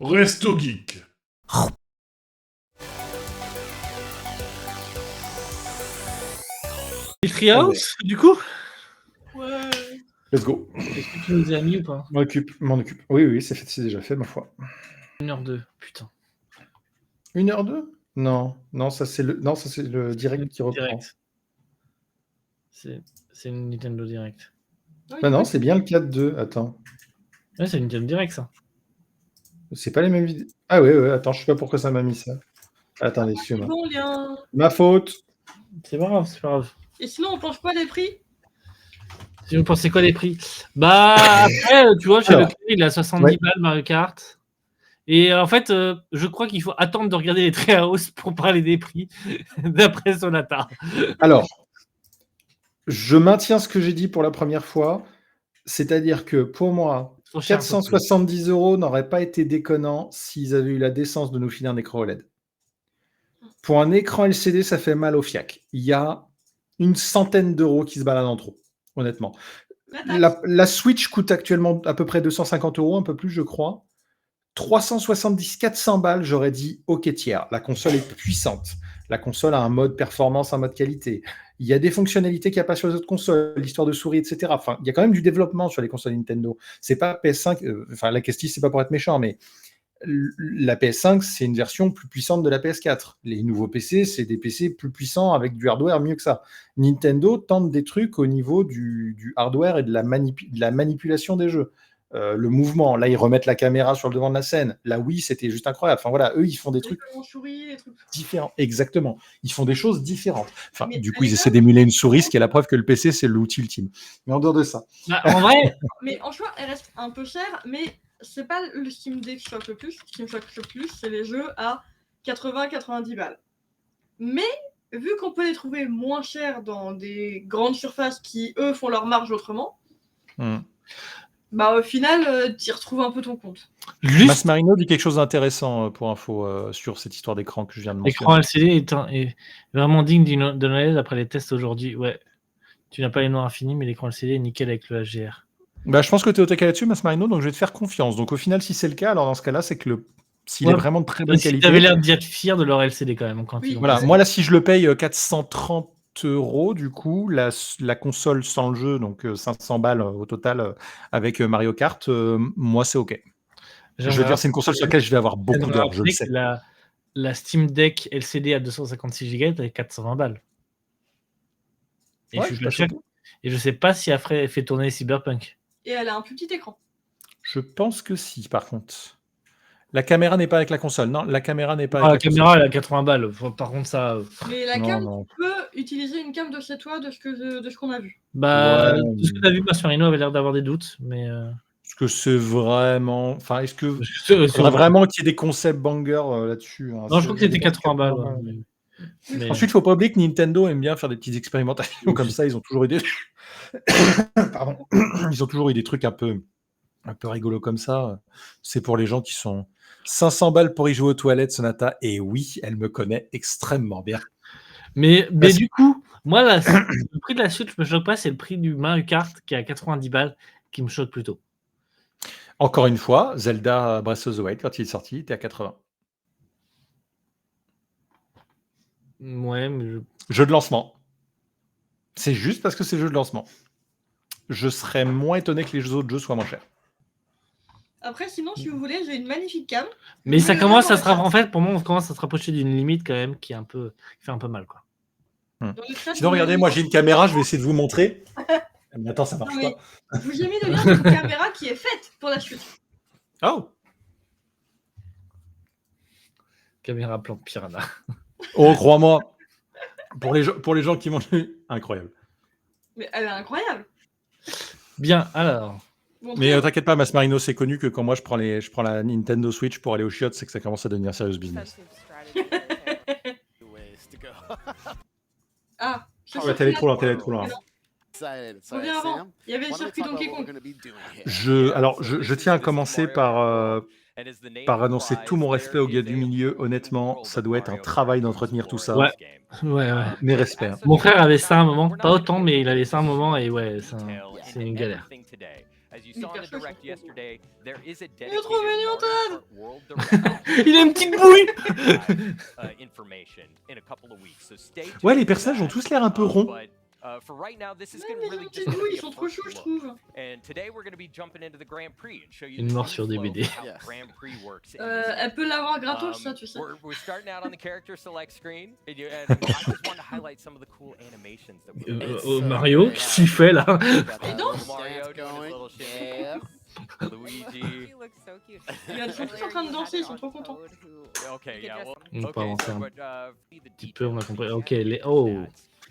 Resto Geek. Les Treehouse, du coup? Ouais. Let's go. Est-ce que tu nous as mis ou pas? M'en occupe. Oui, c'est déjà fait, ma foi. 1h02, putain. 1h02 ? Non, ça c'est le direct qui reprend. Direct. C'est une Nintendo Direct. Bah non, c'est bien le 4-2. Attends. Ouais, c'est une Nintendo Direct, ça. C'est pas les mêmes vidéos. Ah ouais, attends, je sais pas pourquoi ça m'a mis ça. Attendez, excuse-moi. Bon lien. Ma faute. C'est pas grave. Et sinon, on pense quoi les prix? Si vous pensez quoi les prix? Bah, après, tu vois, chez Alors, Leclerc, il a 70 balles Mario Kart. Et en fait, je crois qu'il faut attendre de regarder les Treehouse pour parler des prix, d'après Sonata. Alors, je maintiens ce que j'ai dit pour la première fois. C'est-à-dire que pour moi, Trop cher, 470 € n'aurait pas été déconnant s'ils avaient eu la décence de nous filer un écran OLED. Pour un écran LCD, ça fait mal au fiac. Il y a une centaine d'euros qui se baladent en trop, honnêtement. La Switch coûte actuellement à peu près 250 €, un peu plus, je crois. 370, 400 balles, j'aurais dit OK tiers. La console est puissante. La console a un mode performance, un mode qualité. Il y a des fonctionnalités qu'il n'y a pas sur les autres consoles, l'histoire de souris, etc. Enfin, il y a quand même du développement sur les consoles Nintendo. C'est pas PS5, la question, c'est pas pour être méchant, mais la PS5, c'est une version plus puissante de la PS4. Les nouveaux PC, c'est des PC plus puissants avec du hardware mieux que ça. Nintendo tente des trucs au niveau du hardware et de la manipulation des jeux. Le mouvement, là, ils remettent la caméra sur le devant de la scène. La Wii, c'était juste incroyable. Enfin, voilà, eux, ils font des trucs différents. Exactement. Ils font des choses différentes. Enfin, du coup, ils essaient d'émuler une souris, ce qui est la preuve que le PC, c'est l'outil ultime. Mais en dehors de ça. Bah, en vrai. Mais en choix, elle reste un peu chère, mais c'est pas le Steam Deck qui choque le plus. Ce qui me choque le plus, c'est les jeux à 80-90 balles. Mais vu qu'on peut les trouver moins chers dans des grandes surfaces qui, eux, font leur marge autrement, bah au final, tu y retrouves un peu ton compte. Mas Marino dit quelque chose d'intéressant pour info sur cette histoire d'écran que je viens de mentionner. L'écran LCD est vraiment digne de l'analyse après les tests aujourd'hui. Ouais. Tu n'as pas les noirs infinis, mais l'écran LCD est nickel avec le HDR. Bah, je pense que tu es au taquet là-dessus, Mas Marino, donc je vais te faire confiance. Donc au final, si c'est le cas, alors dans ce cas-là, c'est que s'il est vraiment de très bonne qualité. Tu avais l'air d'y être fier de leur LCD quand même. Quand voilà, moi là, si je le paye 430 €, du coup, la console sans le jeu, donc 500 balles au total avec Mario Kart, moi c'est OK. Je veux dire, c'est une console sur laquelle je vais avoir beaucoup d'heures, je le sais. La Steam Deck LCD à 256 Go avec 420 balles. Et, ouais, je sais pas si après elle fait tourner Cyberpunk. Et elle a un plus petit écran. Je pense que si, par contre. La caméra n'est pas avec la console. Non, la caméra n'est pas avec la caméra, elle a 80 balles. Par contre, ça. Mais la cam, tu peux utiliser une cam de chez toi de ce qu'on a vu. Bah, de ce que tu as vu, Mascherino avait l'air d'avoir des doutes, mais. Est-ce que c'est vraiment. Enfin, est-ce que. Il faudrait vraiment qu'il y ait des concepts bangers là-dessus. Hein. Non, je crois que c'était 80 balles. Mais... Ensuite, il ne faut pas oublier que Nintendo aime bien faire des petites expérimentations comme ça. Ils ont toujours eu des. Pardon. Ils ont toujours eu des trucs un peu rigolos comme ça. C'est pour les gens qui sont 500 balles pour y jouer aux toilettes, Sonata. Et oui, elle me connaît extrêmement bien. Mais du coup, moi, le prix de la Switch ne me choque pas. C'est le prix du Mario Kart qui est à 90 balles qui me choque plutôt. Encore une fois, Zelda Breath of the Wild, quand il est sorti, il était à 80. Ouais, mais Jeu de lancement. C'est juste parce que c'est jeu de lancement. Je serais moins étonné que les autres jeux soient moins chers. Après, sinon, si vous voulez, j'ai une magnifique cam. Mais ça commence à se rapprocher. En fait, pour moi, on commence à se rapprocher d'une limite quand même qui fait un peu mal, quoi. Sinon, regardez, moi j'ai une caméra, je vais essayer de vous montrer. Mais attends, ça marche pas. Je vous ai mis le lien d'une caméra qui est faite pour la Switch. Oh. Caméra plan piranha. Oh, crois-moi. Pour les gens qui m'ont lu, incroyable. Mais elle est incroyable. Bien, alors. Mais t'inquiète pas, Mas Marino, c'est connu que quand moi je prends la Nintendo Switch pour aller au chiottes, c'est que ça commence à devenir serious business. T'es trop loin. Reviens avant. Il y avait le circuit Donkey Kong. Je tiens à commencer par annoncer tout mon respect au gars du milieu. Honnêtement, ça doit être un travail d'entretenir tout ça. Ouais. Mes respects. Mon frère avait ça un moment, pas autant, mais il avait ça un moment et ouais, c'est une galère. Il est trop mignon, Il a une petite bouille. Ouais, les personnages ont tous l'air un peu ronds. Ouais, mais ils ont une petite bouille, ils sont trop choux, je trouve. Une mort sur DVD. Elle peut l'avoir gratos, ça, tu sais. Mario, qu'est-ce qu'il fait là? Et donc, Luigi. ils sont tous en train de danser, ils sont trop contents. On va pas avancer un petit peu, on a compris. Ok, oh,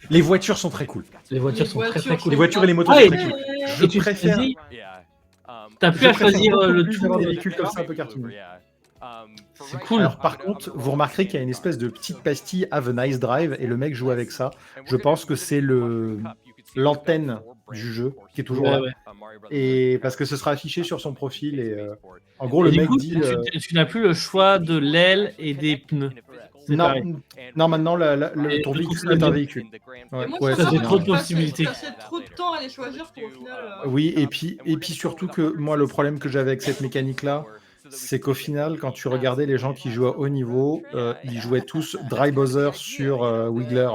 Les voitures sont très cool. les voitures sont très très cool. Les voitures et les motos Ah, sont et très tu- cool. Et Je tu préfère. choisis- T'as plus à choisir le plus tout. d'avoir des véhicules comme ça un peu cartoon. C'est cool. Alors par contre, vous remarquerez qu'il y a une espèce de petite pastille Have a Nice Drive et le mec joue avec ça. Je pense que c'est l'antenne du jeu qui est toujours Ouais, là. ouais. Et parce que ce sera affiché sur son profil et en gros le Et du mec coup, dit tu n'as plus le choix de l'aile et des pneus. C'est non, pareil. non maintenant Et ton du coup, véhicule ça est un vient- véhicule. Ouais, Et moi, ouais, je ça, trouve c'est que trop de tu passes- possibilités. tu passes trop de temps à les choisir pour au final. Oui, et puis surtout que moi le problème que j'avais avec cette mécanique là, c'est qu'au final quand tu regardais les gens qui jouaient à haut niveau, ils jouaient tous Dry Bowser sur Wiggler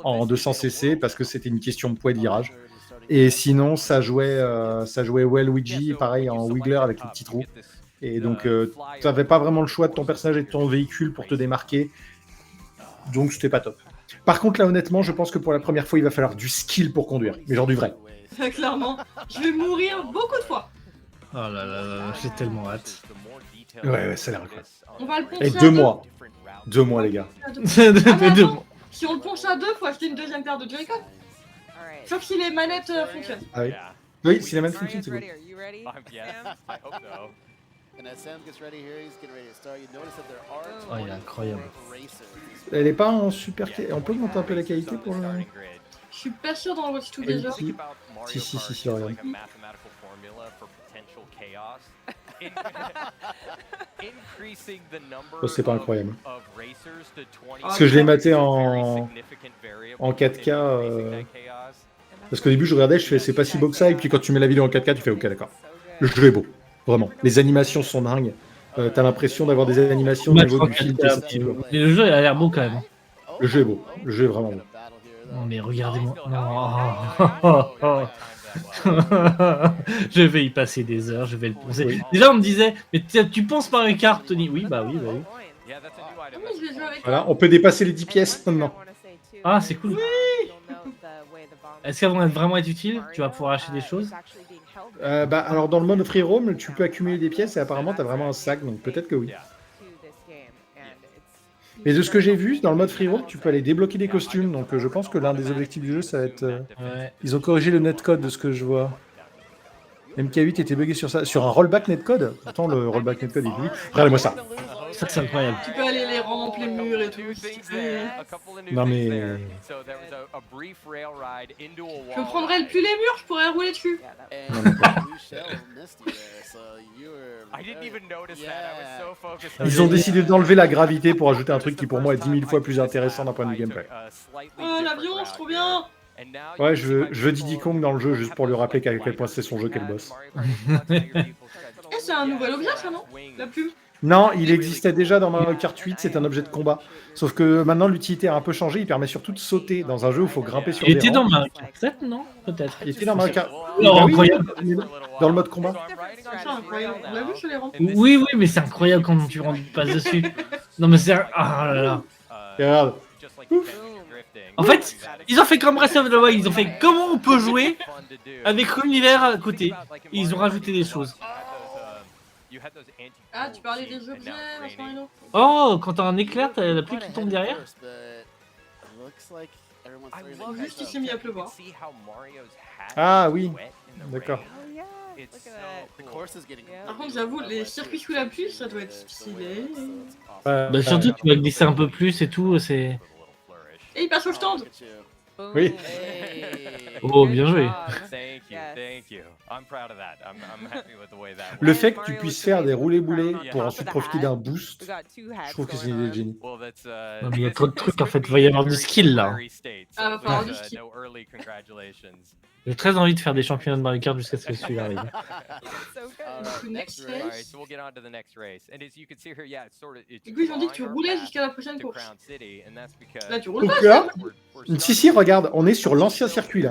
en 200cc parce que c'était une question de poids de virage. Et sinon ça jouait Waluigi pareil en Wiggler avec les petits trous. Et donc tu n'avais pas vraiment le choix de ton personnage et de ton véhicule pour te démarquer. Donc c'était pas top. Par contre là honnêtement je pense que pour la première fois il va falloir du skill pour conduire, mais genre du vrai. Clairement, je vais mourir beaucoup de fois. Oh là là là, j'ai tellement hâte. Ouais, ça a l'air incroyable. On va le poncer Et à 2 deux. mois. 2 mois les gars. Ah, mais De- attends, si on le ponce à deux, faut acheter une deuxième paire de Joy-Con. Sauf si les manettes fonctionnent. Ah oui. Oui, si la même fonction c'est cool. Oh, il est incroyable. Elle est pas en super. On peut augmenter un peu la qualité pour le. Je suis pas sûr dans le Watch Together. Si, regarde. Oh, c'est pas incroyable. Parce que je l'ai maté en 4K. Parce qu'au début, je regardais, je fais c'est pas si beau que ça, et puis quand tu mets la vidéo en 4K, tu fais ok, d'accord. Le jeu est beau, vraiment. Les animations sont dingues. T'as l'impression d'avoir des animations au niveau du film. Mais le jeu, il a l'air beau quand même. Le jeu est beau, le jeu est vraiment beau. Non, mais regardez-moi. Non. Je vais y passer des heures, je vais le poncer. Oui. Déjà, on me disait, mais tu penses Mario Kart, Tony? Oui, bah oui. Ah, mais je vais jouer avec Voilà, on peut dépasser les 10 pièces maintenant. Ah, c'est cool. Est-ce qu'elles vont vraiment être utiles? Tu vas pouvoir acheter des choses? Alors dans le mode free roam, tu peux accumuler des pièces et apparemment t'as vraiment un sac, donc peut-être que oui. Mais de ce que j'ai vu, dans le mode free roam, tu peux aller débloquer des costumes, donc je pense que l'un des objectifs du jeu, ça va être... Ouais. Ils ont corrigé le netcode de ce que je vois. MK8 était bugué sur ça. Sur un rollback netcode. Pourtant, le rollback netcode est bugué. Regardez-moi ça. Ça, c'est incroyable. Tu peux aller les remplir les murs et tout. Non mais... Je prendrais plus les murs, je pourrais rouler dessus. Ils ont décidé d'enlever la gravité pour ajouter un truc qui pour moi est 10 000 fois plus intéressant d'un point de vue gameplay. Oh, l'avion, c'est trop bien. Ouais, je veux Diddy Kong dans le jeu juste pour lui rappeler qu'à quel point c'est son jeu qu'elle bosse. Eh, c'est un nouvel objet, ça, non? La pub. Non, il existait déjà dans Mario Kart 8, c'est un objet de combat. Sauf que maintenant l'utilité a un peu changé, il permet surtout de sauter dans un jeu où il faut grimper sur Il des était dans rampes. Mario Kart 7, non? Peut-être. Il était dans Mario Kart. Oh, Bah oui, incroyable. dans le mode combat. C'est incroyable. On l'a vu sur les rampes. Oui, mais c'est incroyable quand tu passes dessus. Non, mais c'est... Ah là là. Et regarde. En fait, ils ont fait comme Breath of the Wild, ils ont fait comment on peut jouer avec l'univers à côté. Et ils ont rajouté des choses. Ah, tu parlais des objets, Vincent Reno. Oh, quand t'as un éclair, t'as la pluie qui tombe derrière. Juste, il s'est mis à pleuvoir. Ah oui, d'accord. Par contre, j'avoue, les circuits sous la pluie, ça doit être stylé. Bah, surtout, tu vas glisser un peu plus et tout, c'est... Et il passe au stand. Oui. Oh, bien joué. Le fait que tu puisses faire des roulés-boulés pour ensuite profiter d'un boost, je trouve que c'est une idée de génie. Non, mais il y a trop de trucs en fait, il va y avoir du skill là. Ah, va falloir du skill. J'ai très envie de faire des championnats de Mario Kart jusqu'à ce que celui-là arrive. So good. Next All right, race. so we'll get on to the next race. And as you can see here, yeah, it's sort of it's Du coup, ils ont dit que tu drawing our roulais path jusqu'à la prochaine to course. Crown City, and that's because Là, tu roules Donc pas, là, ça. we're si, starting regarde, on est sur l'ancien circuit là.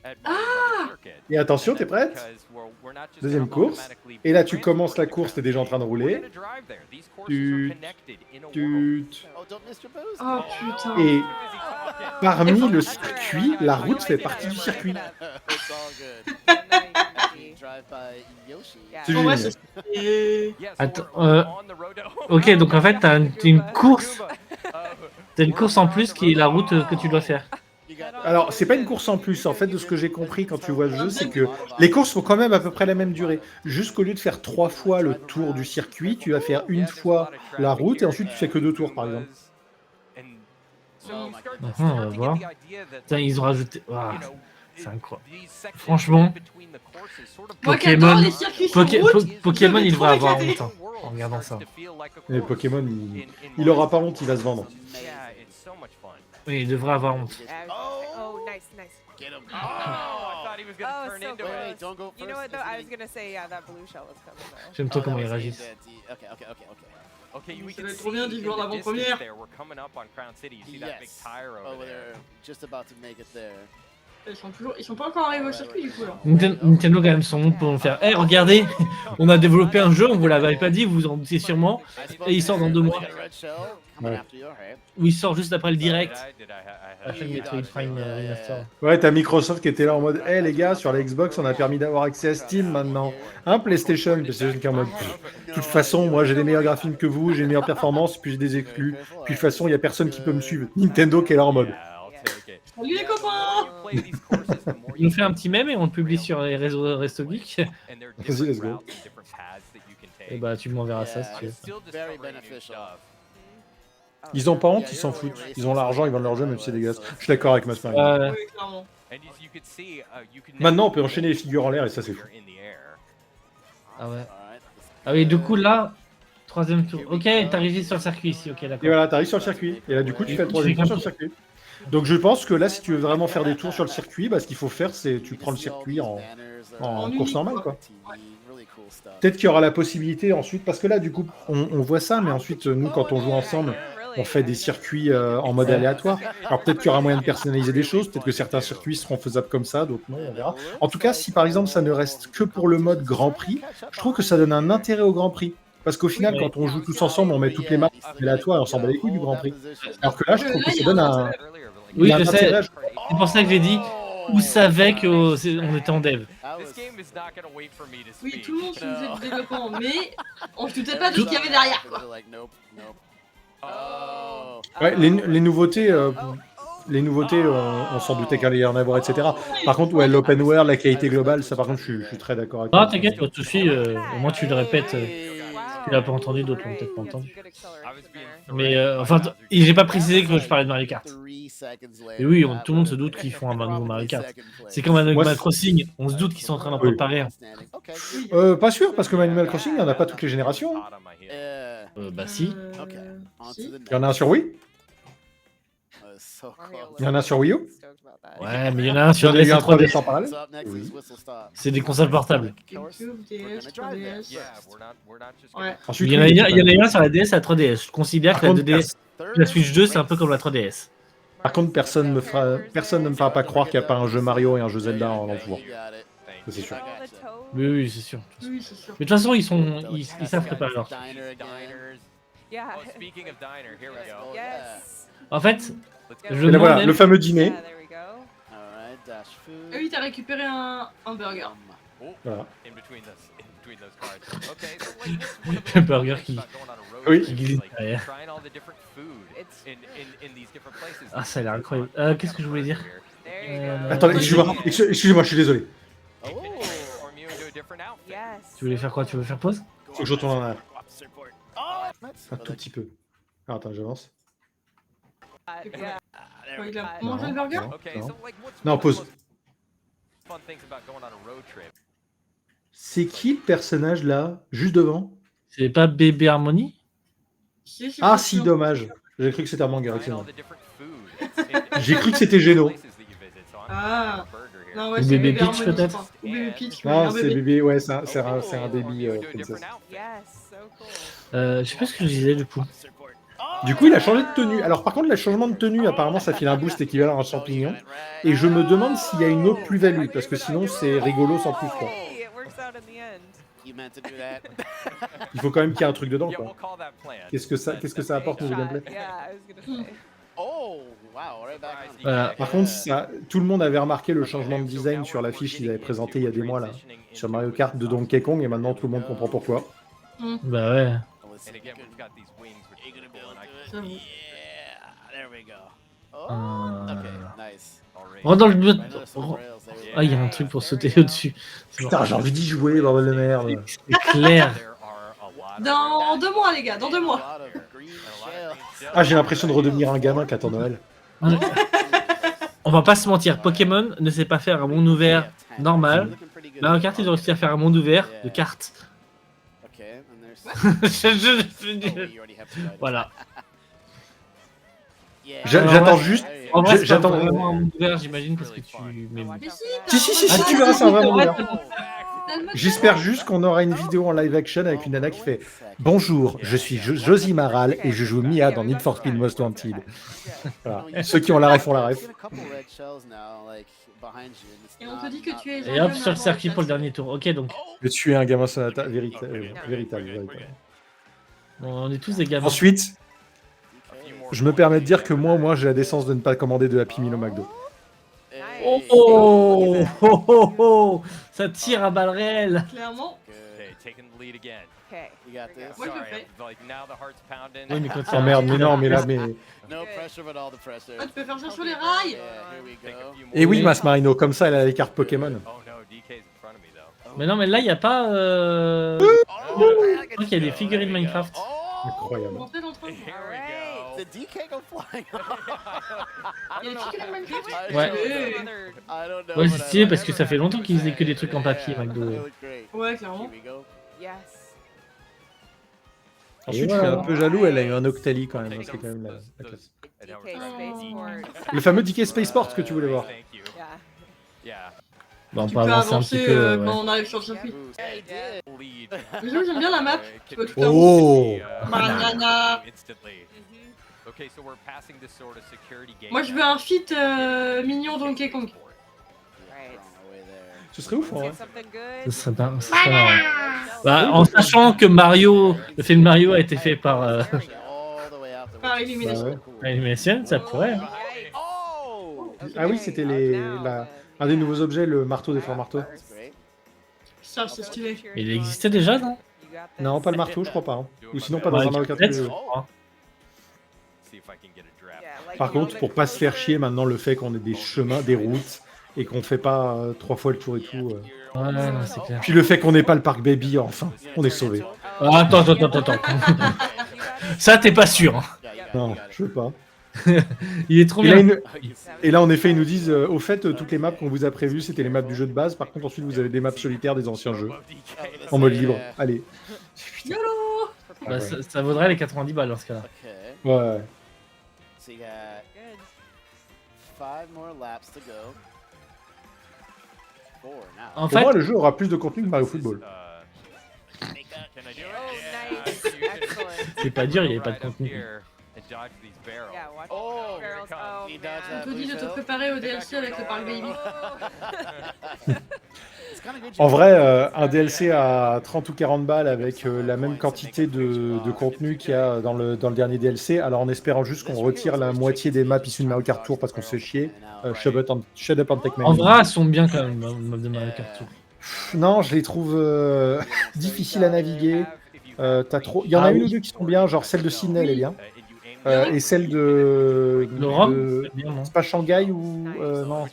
at Mario Brothers Circuit. Et attention, And t'es that's prête? because we're not just Deuxième gonna course. automatically Et là, tu transport commences la to course, t'es Crown déjà en train de City. We're rouler. gonna drive there. These courses are Tut, connected in a world. tut. Oh, don't miss your boost. Oh putain. Et Oh, parmi le circuit, la route fait partie du circuit. It's all good. Oh, Drive by Yoshi. C'est En vrai, génial. c'est. Attends, ok, donc en fait, t'as une course. T'as une course en plus qui est la route que tu dois faire. You got Alors, c'est pas une course en plus. En fait, de ce que j'ai compris quand tu vois le jeu, c'est que les courses font quand même à peu près la même durée. Juste qu'au lieu de faire 3 fois le tour du circuit, tu vas faire une fois la route et ensuite tu fais que 2 tours, par exemple. On va voir. Putain, ils ont rajouté. Ah, c'est incroyable. Franchement, Moi qui Pokémon- adore les circuits sur route, Pokémon, je vais il devrait trop avoir m'éclater. honte hein, en regardant ça. Et Pokémon, il aura pas honte, il va se vendre. Oui, il devrait avoir honte. Oh, nice, nice. Get him. Oh, I thought he was gonna Oh, turn so into Wait, it. wait, don't go first. You know what though? Isn't I he- was gonna say yeah, that blue shell was coming though. J'aime Oh, trop that comment was ils it, réagissent. Okay, okay, okay, okay. Okay, Ça we va can être trop bien see d'y in jouer the l'avant-première. distance there, we're coming up on Crown City. You see that big Yes. tire Oh, over there. they're just about to make it there. Ils sont pas encore arrivés au circuit du coup là. Nintendo quand même son monde pour nous faire. Eh, regardez, on a développé un jeu, on vous l'avait pas dit, vous vous en doutez sûrement, et il sort dans 2 mois. Ouais. Ou il sort juste après le direct. Did I À la fin de Metroid Prime Remaster. Ouais, t'as Microsoft qui était là en mode hey, les gars, sur la Xbox, on a permis d'avoir accès à Steam maintenant. Hein, PlayStation qui est en mode de toute façon, moi j'ai les meilleurs graphismes que vous, j'ai les meilleures performances, puis j'ai des exclus. Puis de toute façon, il y a personne qui peut me suivre. Nintendo qui est là en mode. Salut les copains. Il nous fait un petit mème et on le publie sur les réseaux Resto Geek. Vas-y, let's go. Et bah, tu m'enverras ça si tu veux. Very beneficial. Ils ont pas honte, ils s'en foutent. Ils ont l'argent, ils vendent leur jeu, même si c'est dégueulasse. Je suis d'accord avec Masmarin. Oui, clairement. Maintenant, on peut enchaîner les figures en l'air et ça, c'est fou. Ah ouais. Ah oui, du coup là, troisième tour. Ok, t'arrives sur le circuit ici, ok, Et d'accord. voilà, t'arrives sur le circuit. Et là, du coup, tu fais le troisième tour sur le circuit. Donc, je pense que là, si tu veux vraiment faire des tours sur le circuit, bah, ce qu'il faut faire, c'est tu prends le circuit en course normale, quoi. Peut-être qu'il y aura la possibilité ensuite, parce que là, du coup, on voit ça, mais ensuite, nous, quand on joue ensemble, on fait des circuits en mode aléatoire. Alors peut-être qu'il y aura moyen de personnaliser des choses, peut-être que certains circuits seront faisables comme ça, d'autres non, on verra. En tout cas, si par exemple ça ne reste que pour le mode Grand Prix, je trouve que ça donne un intérêt au Grand Prix. Parce qu'au final, Oui. quand on joue tous ensemble, on met toutes les maps aléatoires et on s'en bat les couilles du Grand Prix. Alors que là, je trouve que ça donne un... Oui, il y a je un sais. intérêt. C'est pour ça que j'ai dit, on savait qu'on était en dev. Oui, tout le monde se faisait du développement, mais on se doutait pas de ce qu'il y avait derrière. Quoi. Ouais, les nouveautés, on s'en doutait qu'il allait y en avoir, etc. Par contre, ouais, l'open world, la qualité globale, ça par contre, je suis très d'accord avec Ah, toi. t'inquiète, pas de soucis, au moins tu le répètes. Tu l'as pas entendu, d'autres l'ont peut-être pas entendu. Mais enfin, j'ai pas précisé que je parlais de Mario Kart. Et oui, tout le monde se doute qu'ils font un nouveau Mario Kart. C'est comme un Animal Crossing, on se doute qu'ils sont en train d'en Oui. préparer un. Pas sûr, parce que Animal Crossing, il n'y en a pas toutes les générations. Bah si. Si. Il y en a un sur Wii. Il y en a un sur Wii U. Ouais, mais il y en a un sur Il y a eu DS un et 3DS. 3DS en parallèle. Oui. C'est des consoles portables. GameCube, DS, 3DS. Ouais. Ensuite, Il y en a un sur la DS et la 3DS. Je considère Par que la contre, 2DS, la Switch 2, c'est un peu comme la 3DS. Par contre, personne ne me fera pas croire qu'il n'y a pas un jeu Mario et un jeu Zelda en entour. Ça, c'est sûr. Oui, oui, c'est sûr. Oui, c'est sûr. Mais de toute façon, ils savent préparer leur. Yeah. Oh, speaking of diner, here we go. Yes. En fait, je Et là, me voilà, demande le fameux dîner. Yeah, there we go. Ah oui, t'as récupéré un burger. Voilà. In between those cards. Okay, so like this is one of the Le best burger things qui- about going on a road Oui. trip, qui glisse like derrière. trying all the different food in these different places. Ah, ça a l'air incroyable. Qu'est-ce que je voulais dire There you go. Attendez, excusez-moi, je suis désolé. It can transform you into a different outfit. Yes. Tu voulais faire quoi? Tu veux faire pause? Faut que je retourne en arrière. Un tout petit peu. Ah, attends, j'avance. Yeah. Il a mangé le burger. Non, Okay, non. so like what's Non, one of the pause. most fun things about going on a road trip? C'est qui le personnage là, juste devant? C'est pas Bébé Harmony? Si, Ah si, dommage. J'ai cru que c'était un manga, Trying all excellent. the different food in J'ai cru que c'était Geno. places that you visit. So I'm Ah. gonna have a burger here. Non, ouais, Ou c'est Bébé bébé Peach, Harmony, je peut-être crois. Ou bébé Peach, mais Non, un c'est bébé. bébé, ouais, c'est un baby princess. Yes, so cool. Je sais pas ce que je disais du coup. Du coup, il a changé de tenue. Alors, par contre, le changement de tenue, apparemment, ça file un boost équivalent à un champignon. Et je me demande s'il y a une autre plus-value, parce que sinon, c'est rigolo sans plus, quoi. Hey, it works out in the end. You meant to do that. Il faut quand même qu'il y ait un truc dedans, Yeah, we'll quoi. call that plan. Qu'est-ce que ça apporte au Shot. gameplay? Yeah, I was gonna say. Oh, wow, right back on. Voilà. Par contre, ça, tout le monde avait remarqué le changement de design sur la fiche qu'ils avaient présenté il y a des mois, là, sur Mario Kart de Donkey Kong, et maintenant, tout le monde comprend pourquoi. Bah ouais. And again, we've got these wings, which Are you is gonna be cool, able and I to do can it? J'avoue. Yeah, there we go. Oh, okay, nice. already. Oh, dans le Right under some oh. rails, there we Ah, il y a un Ouais, truc pour there sauter we go. au-dessus. C'est bon. Putain, j'ai envie d'y jouer, bordel de merde. C'est clair. There are a lot of Dans 2 mois, les gars, dans 2 A mois. lot of green shell. Ah, j'ai l'impression de redevenir un gamin qui attend Noël. On va pas se mentir, Pokémon ne sait pas faire un monde ouvert normal. Mario Kart, ils ont réussi à faire un monde ouvert de cartes. Okay, and there's. Je- Oh, you already have to write it. Voilà. Yeah. J'attends ouais. juste. There you En go. vrai, c'est pas J'attends- vraiment un monde ouvert, j'imagine, parce que tu. Mais... Watch Mais out si, for that. Si, si, tu verras, c'est un vrai monde ouvert. Donne-moi J'espère juste qu'on aura une vidéo en live action avec une nana qui fait Bonjour, je suis Josie Maral et je joue Mia dans Need for Speed Most Wanted. Voilà. Ceux qui ont la ref font la ref. Et on te dit que tu es Et hop, sur le circuit pour le dernier tour. Ok, donc. Je suis un gamin véritable. On est tous des gamins. Ensuite, je me permets de dire que moi j'ai la décence de ne pas commander de Happy Meal au McDo. Oh, oh, oh, oh, oh. Ça tire à balles réelles. Clairement. Okay, taking the lead again. Okay. You got here we go. this. Moi, je le Sorry, fais. I'm, like now the heart's pounding. Oui, mais quand Oh merde, mais non, mais là, mais. No pressure, but all the pressure. Ah, tu peux faire ça sur les rails. Yeah, here we Take a go. few more. Et oui, Mas Marino, comme ça elle a les cartes Pokémon. Oh no, DK's in front of me though. Mais non, mais là, il n'y a pas. Oh, Je crois qu'il y a des figurines Minecraft. Oh, Incroyable. Rentrez dans le train. Here Alright. we did DK go flying? Il y a des figurines Minecraft. Ouais. I don't know. Ouais, but c'est I stylé like parce que ça it. fait longtemps qu'ils faisaient que des trucs en papier, Yeah, McDo. they look great. Ouais, clairement. Here we go. Yes. Ensuite, je suis un peu jaloux, elle a eu un Octali quand même. C'est quand même la classe. And now DK we're Spaceport. Le fameux DK Spaceport que tu voulais voir. Thank you. Yeah. Yeah. Bon, on Tu peut peux avancer un avancer petit peu. quand Ouais. on arrive sur le circuit. Boost. Yeah, you did. Lead. Mais j'aime bien la map. Tu peux tout faire. Oh Banana. Instantly. Mhm. Okay, so we're passing this sort of security gate. Moi, je veux un feat mignon Donkey Kong. Right. Wrong away there. Ce serait ouf, See hein. something Ce good. serait pas. ce serait marrant. Bah, en sachant que Mario, le film Mario a été fait par All the way out the Par way. élimination. Bah ouais. Cool. Animation, ça pourrait. Yikes. Oh! Ah oui, c'était un des nouveaux objets, le marteau des forts marteaux. That's great. Ça, c'est stylé. Il existait déjà, non? Non, pas le marteau, je crois pas. Hein. Ou sinon, pas dans Ouais, un Mario Kart. peut-être, jeu. je crois. See if I can get a draft. Par contre, pour pas se faire chier maintenant, le fait qu'on ait des chemins, des routes, et qu'on fait pas 3 fois le tour et tout. Ouais, non, c'est clair. Puis le fait qu'on n'ait pas le parc Baby, enfin, on est sauvé. Ah, attends. Ça, t'es pas sûr. Hein. Yeah, you got it, Non, you got it. je veux pas. Il est trop Et là, bien. et là, en effet, ils nous disent, au fait, toutes les maps qu'on vous a prévues, c'était les maps du jeu de base. Par contre, ensuite, vous avez des maps solitaires des anciens jeux. En mode libre. Allez. YOLO. Bah, ça vaudrait les 90 balles dans ce cas-là. Okay. Ouais. So you got Good. 5 more laps to go. 4 now. En Pour fait, moi, le jeu aura plus de contenu que Mario Football. Can I do Oh, it? nice. Excellent. c'est pas dur, il n'y avait pas de contenu. Yeah, watch Oh, the barrels. Oh, he dodged man. that. On te dit de te préparer au DLC avec le parc Baby. It's kinda good En you- vrai, un DLC à 30 ou 40 balles avec la même quantité de contenu qu'il y a dans le dernier DLC, alors en espérant juste qu'on retire la moitié des maps issues de Mario Kart Tour parce qu'on se fait chier, shut up and take my En money. vrai, elles sont bien quand même, les mobs de Mario Kart Tour. Non, je les trouve difficiles à naviguer. T'as trop... Il y en a Ah une oui. ou deux qui sont bien, genre celle de Sydney, elle est bien. Uh, Et celle de... Le Rome, de- c'est bien, non? C'est pas Shanghai ou... non,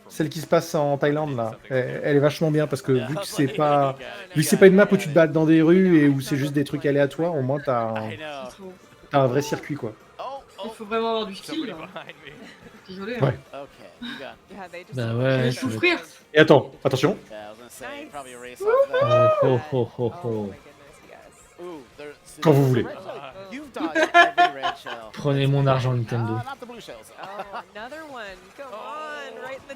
celle qui se passe en Thaïlande, là. Elle est vachement bien parce que vu que c'est pas... Vu que c'est pas une map où tu te balades dans des rues et où c'est juste des trucs aléatoires, au moins t'as I know. t'as un vrai circuit, quoi. Oh, Il oh, faut vraiment avoir du style. Là. Désolé. Ouais. Hein. okay. You got. Yeah, they just Bah Je ouais, vais ça va être- souffrir. Et attends, attention. Yeah, I was gonna say Nice. probably erase off that. Oh, oh, oh, oh, Oh oh. my goodness, yes. Ooh, there. Quand vous voulez. You've dodged every red shell. Prenez mon argent Nintendo. Not the blue shells. Oh, another one. Come on, right in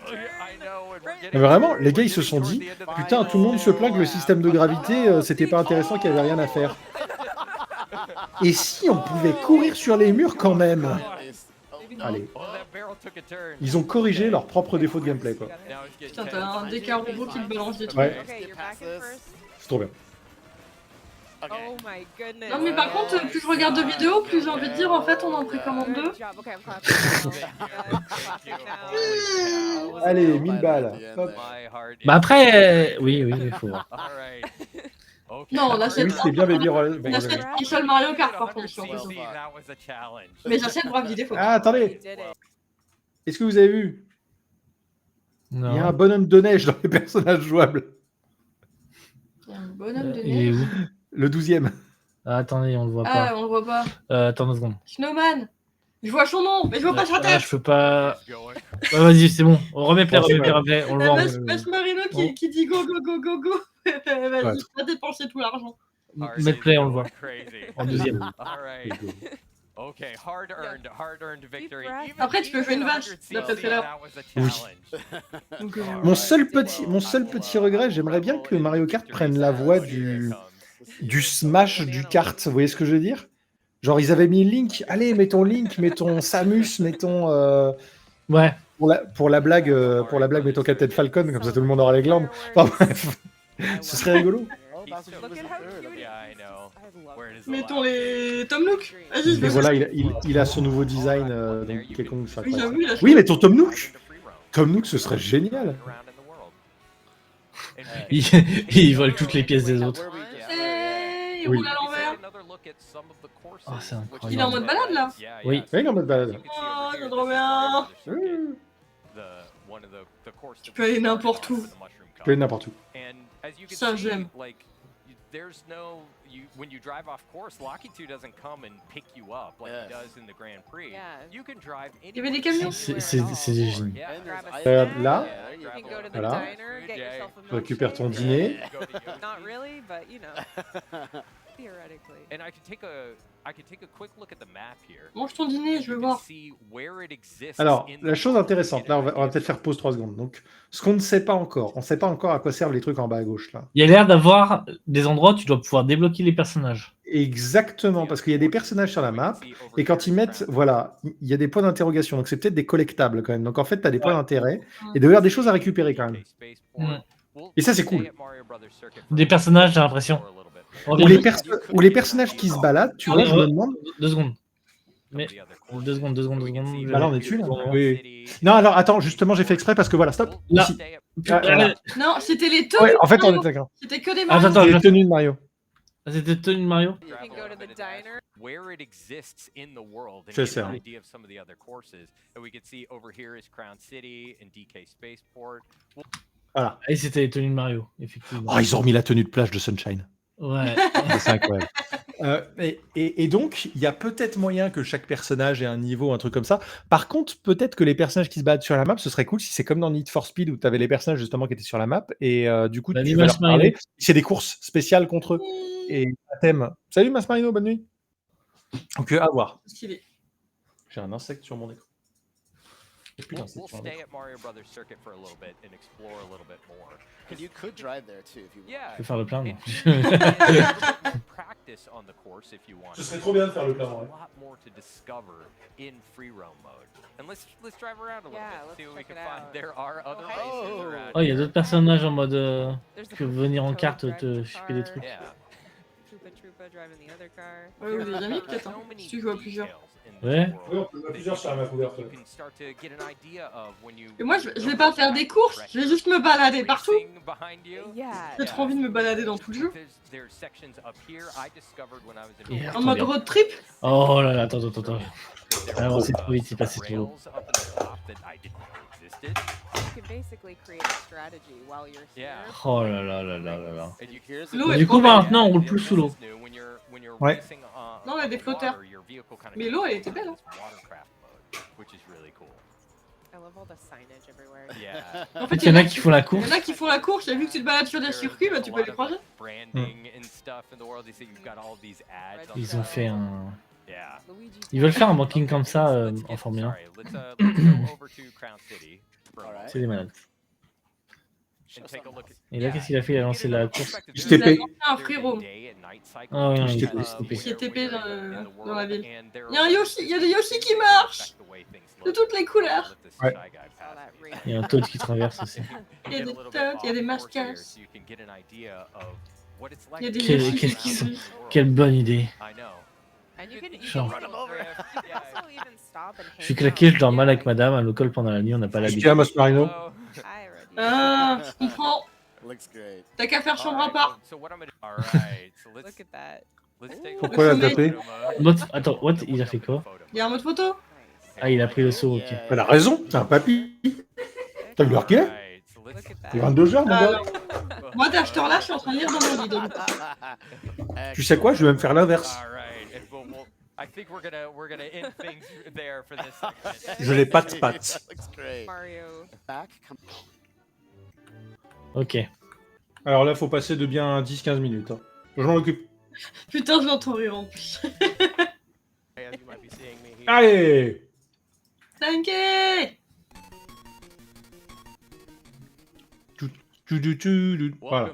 Mais vraiment, les gars, ils se sont dit, putain, tout le monde se plaint que le système de gravité, c'était pas intéressant, qu'il y avait rien à faire. Et si on pouvait courir sur les murs quand même? Allez. Ils ont corrigé leur propre défaut de gameplay, quoi. Putain, t'as un décart robot qui te balance des trucs. Ouais. C'est trop bien. Oh my goodness. Non mais par contre, plus je regarde de vidéos, plus j'ai envie de dire en fait on en précommande 2. Allez, 1000 balles. Hop. Bah après, oui, il faut voir. Non, on achète Oui, c'est bien Baby Roll. On achète un seul Mario Kart par contre si on fait ça. Mais j'achète Bravely Default. Ah, attendez. Est-ce que vous avez vu? Non. Il y a un bonhomme de neige dans les personnages jouables. Il y a un bonhomme de Il est neige. où? Le 12e. Ah, attendez, on le voit Ah, pas. on le voit pas. Attends 2 secondes. Snowman. Je vois son nom, mais je vois pas sa Ah, tête. je peux pas. Ouais, vas-y, c'est bon. On remet play, on le voit. Mas Marino qui dit go go go go go. Vas-y, va dépenser tout l'argent. Mettre play, on le voit. En deuxième. Après, tu peux jouer une vache, d'après le trailer. Oui. Donc, Mon seul petit regret, j'aimerais bien que Mario Kart prenne la voie du Smash du kart. Vous voyez ce que je veux dire? Genre, ils avaient mis Link. Allez, mettons Link, mettons Samus, mettons. Ouais. Pour la blague, mettons Captain Falcon, comme ça tout le monde aura les glandes. Enfin bref, ce serait rigolo. mettons les Tom Nook. Vas-y, je Et vais voilà, il a son nouveau design, donc quelconque. c'est Oui, incroyable. j'avoue, il a Oui, mettons Tom Nook. Tom Nook, ce serait génial. Ils volent toutes les pièces des autres. Hey, il Oui. roule à l'envers. Oh, c'est incroyable. Il est en mode balade là. Oui, il est en mode balade. Oh, c'est trop bien. Tu peux aller n'importe où. Tu peux aller n'importe où. Ça, j'aime. There's no when you drive off course, Locky 2 doesn't come and pick you up like he does in the Grand Prix. Yeah. You can drive Il y avait des camions. C'est des génies. Regarde, là, Voilà. tu récupères ton dîner. Not really, but you know, theoretically. And I can take a quick look at the map here. Mange ton dîner, je veux voir. Alors, la chose intéressante, là, on va peut-être faire pause 3 secondes. Donc, ce qu'on ne sait pas encore, on ne sait pas encore à quoi servent les trucs en bas à gauche, là. Il y a l'air d'avoir des endroits où tu dois pouvoir débloquer les personnages. Exactement, parce qu'il y a des personnages sur la map, et quand ils mettent, voilà, il y a des points d'interrogation, donc c'est peut-être des collectables quand même. Donc en fait, tu as des points d'intérêt, et il doit y avoir des choses à récupérer quand même. Et ça, c'est cool. Des personnages, j'ai l'impression. Ou les personnages qui se baladent, tu vois, je me demande... 2 secondes. Mais 2 secondes. Bah là, on est dessus, là. Oui. Non, alors, attends, justement, j'ai fait exprès, parce que voilà, stop. Là. Ici. Ah, voilà. Non, c'était les tenues. Ouais, en fait, on Mario. est d'accord. C'était que des Attends, Mario. Les tenues de Mario. C'était tenue de Mario. You can go to the diner. Where it exists in the world and Je get sais. an idea of some of the other courses. And we can see over here is Crown City and DK Spaceport. Voilà. Et c'était les tenues de Mario, effectivement. Oh, ils ont remis la tenue de plage de Sunshine. Ouais. C'est incroyable. Et donc, il y a peut-être moyen que chaque personnage ait un niveau, un truc comme ça. Par contre, peut-être que les personnages qui se baladent sur la map, ce serait cool si c'est comme dans Need for Speed où tu avais les personnages justement qui étaient sur la map et du coup, Bah, tu dis vas leur Mass Marino. parler. C'est des courses spéciales contre eux et un thème. Salut Mass Marino, bonne nuit. Donc, à voir. Stylé. J'ai un insecte sur mon écran. J'ai plus We'll d'insecte sur mon stay écran. at Mario Brothers Circuit for a little bit and explore a little bit more. And you could drive there too if you want. Yeah. Je vais faire le plein. and- moi. and practice on the course if you want. Ce serait trop bien de faire le plein, There's ouais. a lot more to discover in free roam mode. And let's drive around a little Yeah, bit, let's see what we check can it find. out. There are other Oh, races around. Oh, il y a d'autres personnages en mode There's the que venir en Toad carte driving te the choper des car. trucs. Yeah. Troopa driving the other car. Ouais, ou des amis peut-être. Hein, si tu joues à plusieurs. Ouais. Oui, on peut jouer à plusieurs sur la map ouverte. Et moi, je vais pas faire des courses. Je vais juste me balader partout. Yeah. J'ai trop envie de me balader dans tout le jeu. Yeah. En mode road trip. Oh là là, attends. Alors, c'est trop vite, c'est passé trop vite. You can basically create a strategy while you're here. Yeah. Oh là là. L'eau est Du trop coup, belle. maintenant, on roule plus sous l'eau. Ouais. Non, il y a des flotteurs. Mais l'eau, elle était belle, hein. En fait, Il y en a qui font la course. Il y en a qui font la course, et vu que tu te balades sur des circuits, bah tu peux les croiser. Ils ont fait un... Ils veulent faire un banking comme ça en Formule 1. C'est des malades. Et là, qu'est-ce qu'il a fait? Il a lancé la course. Je t'ai payé. Un frérot Ah ouais, Je t'ai qui est TP dans la ville. Il y a un Yoshi, il y a des Yoshi qui marchent de toutes les couleurs. Ouais. Il y a un Toad qui traverse aussi. Il y a des Toads, il y a des Mascas. Il y a des Quelle- Yoshi qu'est-ce qui qu'ils sont- bougent. Quelle bonne idée. Genre. Je suis claqué, je dors mal avec madame, à l'alcool pendant la nuit, on n'a pas Je l'habitude. tiens à Masmarino. Ah, je comprends. T'as qu'à faire chambre à part. Look at that. Pourquoi la taper? Attends, what? Il a fait quoi? Il y a un mode photo. Ah, il a pris le saut, ok. Elle a raison, c'est un papy. T'as vu l'heure qu'il est? Look at that. C'est 22 h mon Ah, gars. non. Moi, à cette heure-là, je suis en train de lire dans mon lit. donc. Tu sais quoi, je vais même faire l'inverse. Je l'ai pas de pattes. Mario. Ok. Alors là, faut passer de bien 10-15 minutes. Hein. Je m'en occupe. Putain, je l'entends rire en plus. Allez! T'inquiète. Voilà.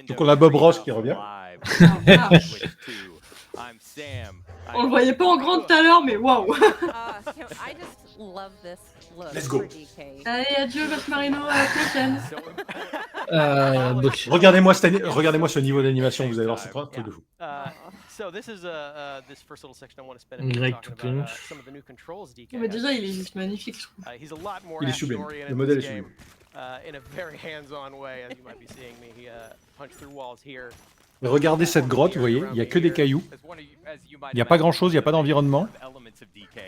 Donc on a Bob Ross qui revient. On le voyait pas en grand tout à l'heure, mais waouh. Let's go. Allez, adieu, Masmarino, à la prochaine. Butch. Regardez-moi ce niveau d'animation, vous allez voir, c'est un truc de fou. So this is this first little section I want to spend a Greg minute talking tout about pinche. some of the new controls DK. Mais déjà, il est juste magnifique, je trouve. He's a lot more Il est sublime. action-oriented Le modèle in this est game, sublime. in a very hands-on way, as you might be seeing me. He punched through walls here. Regardez cette grotte, vous voyez, il n'y a que des cailloux. Il n'y a pas grand-chose, il n'y a pas d'environnement.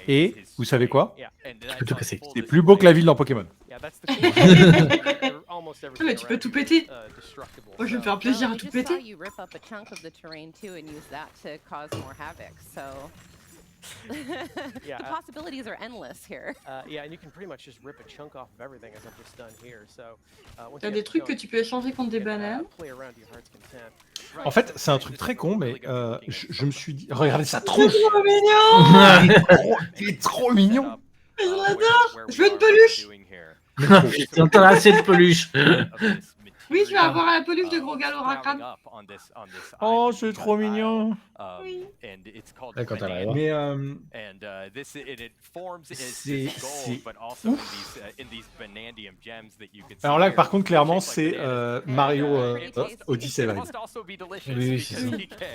Et, vous savez quoi? Tu peux tout casser. C'est plus beau que la ville dans Pokémon. Yeah, that's the cool thing. Almost Mais everything tu peux around tout you péter. is, destructible. Moi, je vais me So, faire plaisir à We tout just saw péter. you rip up a chunk of the terrain too and use that to cause more havoc. So Yeah, the possibilities are endless here. yeah, and you can pretty much just rip a chunk off of everything as I've just done here. So, once T'as you des get the trucs que chunk, tu peux échanger contre des you can, bananes. play around to your heart's content. En fait, c'est un truc très con, mais je me suis dit... Regardez sa tronche! C'est trop mignon. Il est trop mignon! Je l'adore. Je veux une peluche. T'entends assez de peluche. Oui, je vais avoir la peluche de gros galop racrane. Oh, c'est trop mignon! Oui. Là, quand elle arrive. Mais alors là, par contre, clairement, c'est Mario Odyssey Live. Oui, c'est ça.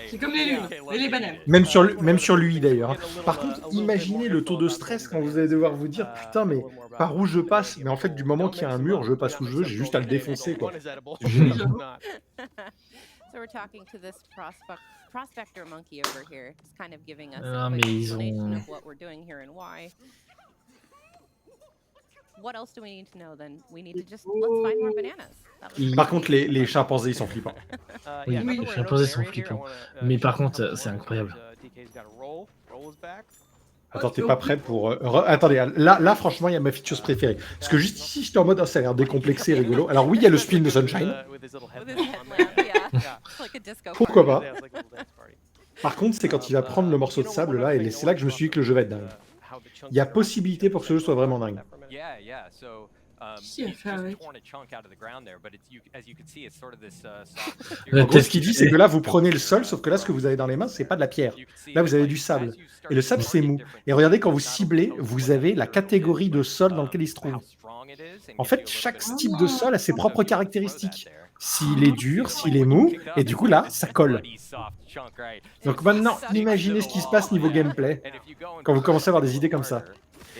C'est comme les lunes et les bananes. Même sur lui, d'ailleurs. Par contre, imaginez le taux de stress quand vous allez devoir vous dire « Putain, mais par où je passe ?» Mais en fait, du moment qu'il y a un mur, je passe où je veux, j'ai juste à le défoncer, quoi. So we're talking to this prospector monkey over here, just kind of giving us Ah, a mais quick ils explanation ont- of what we're doing here and why. What else do we need to know then? We need to just let's find more bananas. That was Par contre, les chimpanzés, ils sont flippants. Oui, Yeah, les another way to chimpanzés note sont the area here, flippants. I wanna, Mais show par you a contre, couple c'est of incroyable. DK's got a roll. Roll is back. Attends, t'es pas prêt pour... Attendez, là, franchement, il y a ma feature préférée. Parce que juste ici, j'étais en mode, ça a l'air décomplexé et rigolo. Alors oui, il y a le spin de Sunshine. With his little with his headlamp on headlamp, there. yeah. Yeah. It's like a disco Pourquoi party. pas? Yeah, it's like a little dance party. Par contre, c'est quand il va prendre le morceau de sable, là, et c'est là que je me suis dit que le jeu va être dingue. Il y a possibilité pour que ce jeu soit vraiment dingue. Si, elle fait avec. En gros, ce qu'il dit, c'est que là, vous prenez le sol, sauf que là, ce que vous avez dans les mains, c'est pas de la pierre. Là, vous avez du sable. Et le sable, c'est mou. Et regardez, quand vous ciblez, vous avez la catégorie de sol dans lequel il se trouve. En fait, chaque type de sol a ses propres caractéristiques. S'il est dur, s'il est mou, et du coup, là, ça colle. Donc maintenant, imaginez ce qui se passe niveau gameplay, quand vous commencez à avoir des idées comme ça.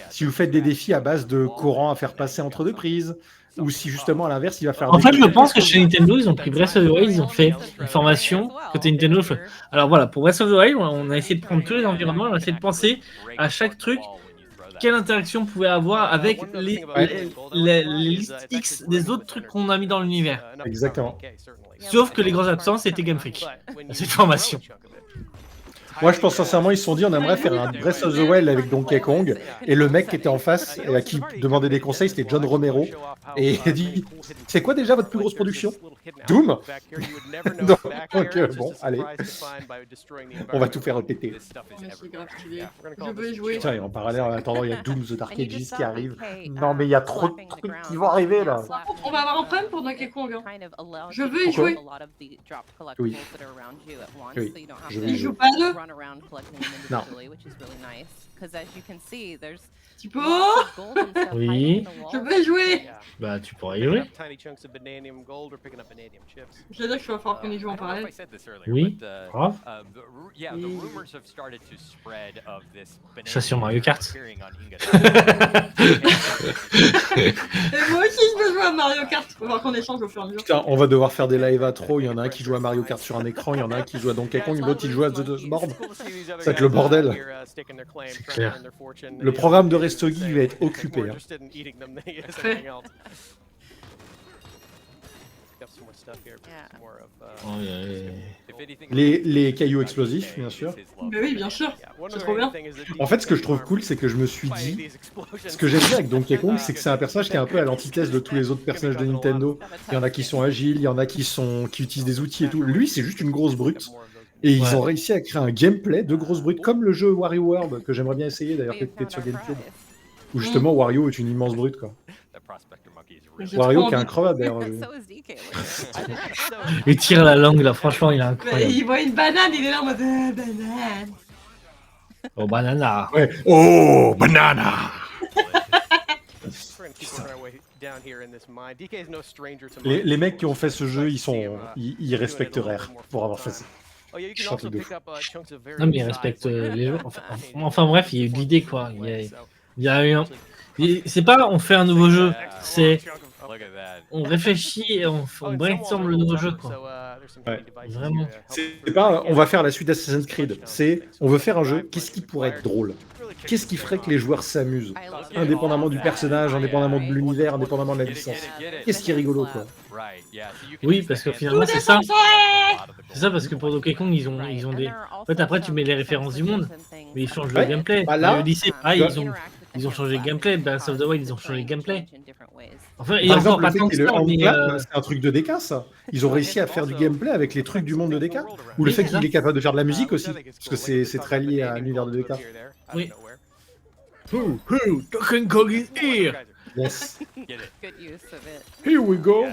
Si vous faites des défis à base de courant à faire passer entre deux prises, ou si justement à l'inverse il va faire... En fait, je pense que chez Nintendo, ils ont pris Breath of the Wild, ils ont fait une formation côté Nintendo. Alors voilà, pour Breath of the Wild, on a essayé de prendre tous les environnements, on a essayé de penser à chaque truc, quelle interaction on pouvait avoir avec les listes X des autres trucs qu'on a mis dans l'univers. Exactement. Sauf que les grands absents, c'était Game Freak, cette formation. Moi, je pense sincèrement, ils se sont dit, on aimerait faire un Breath of the Wild avec Donkey Kong. Et le mec qui était en face et à qui demandait des conseils, c'était John Romero. Et il a dit, c'est quoi déjà votre plus grosse production? Doom. Donc, bon, allez. On va tout faire répéter. C'est grave stylé. Je veux y jouer. Putain, et en parallèle, en attendant, il y a Doom the Dark Ages qui arrive. Non, mais il y a trop de trucs qui vont arriver, là. Par contre, on va avoir un problème pour Donkey Kong. Hein. Je veux y Pourquoi jouer. Oui. Oui. Je veux y Il jouer. joue pas deux. Non. Tipo, Oui. je veux y jouer. Bah, tu pourras y jouer. Je veux dire que je vais falloir qu'on y joue en parallèle. Oui. Grave. Ça sur Mario Kart. Et moi aussi, je veux jouer à Mario Kart. Faut voir qu'on échange au fur et à mesure. Putain, on va devoir faire des lives à trop. Il y en a un qui joue à Mario Kart sur un écran, il y en a un qui joue à Donkey Kong, l'autre il joue à The Board. Ça va être le bordel. Clair. Le programme de Restogi va être occupé. Hein. Les cailloux explosifs, bien sûr. Mais oui, bien sûr. C'est trop bien. En fait, ce que je trouve cool, c'est que je me suis dit, ce que j'aime bien avec Donkey Kong, c'est que c'est un personnage qui est un peu à l'antithèse de tous les autres personnages de Nintendo. Il y en a qui sont agiles, il y en a qui utilisent des outils et tout. Lui, c'est juste une grosse brute. Et ils ont réussi à créer un gameplay de grosses brutes, comme le jeu Wario World, que j'aimerais bien essayer d'ailleurs, qui était sur GameCube. Où justement Wario est une immense brute, quoi. Wario qui est incroyable d'ailleurs. Il tire la langue là, franchement, il est incroyable. Il voit une banane, il est là en mode banane. Oh, banana. Ouais. Oh, banana. Les mecs qui ont fait ce jeu, ils respectent Rare pour avoir fait ça. Je suis un truc de fou. Non, mais ils respectent les jeux. Enfin bref, il y a eu de l'idée quoi. Il y a eu un. C'est pas on fait un nouveau jeu, c'est on réfléchit et on brainstorm le nouveau jeu quoi. Ouais. Vraiment. C'est pas on va faire la suite d'Assassin's Creed, c'est on veut faire un jeu, qu'est-ce qui pourrait être drôle? Qu'est-ce qui ferait que les joueurs s'amusent? Indépendamment du personnage, indépendamment de l'univers, indépendamment de la licence. Qu'est-ce qui est rigolo quoi? Oui, parce que finalement c'est ça. C'est ça parce que pour Donkey Kong ils ont des. En fait après tu mets les références du monde, mais ils changent le gameplay. Bah là, Odyssey, ils ont changé le gameplay. Breath of the Wild ils ont changé le gameplay. Enfin, par exemple, le fait qu'il y ait le handicap, c'est un truc de DK ça. Ils ont réussi à faire du gameplay avec les trucs du monde de DK. Ou le fait qu'il est capable de faire de la musique aussi, parce que c'est très lié à l'univers de DK. Oui. Donkey Kong is here. Yes. Good use of it. Here we go.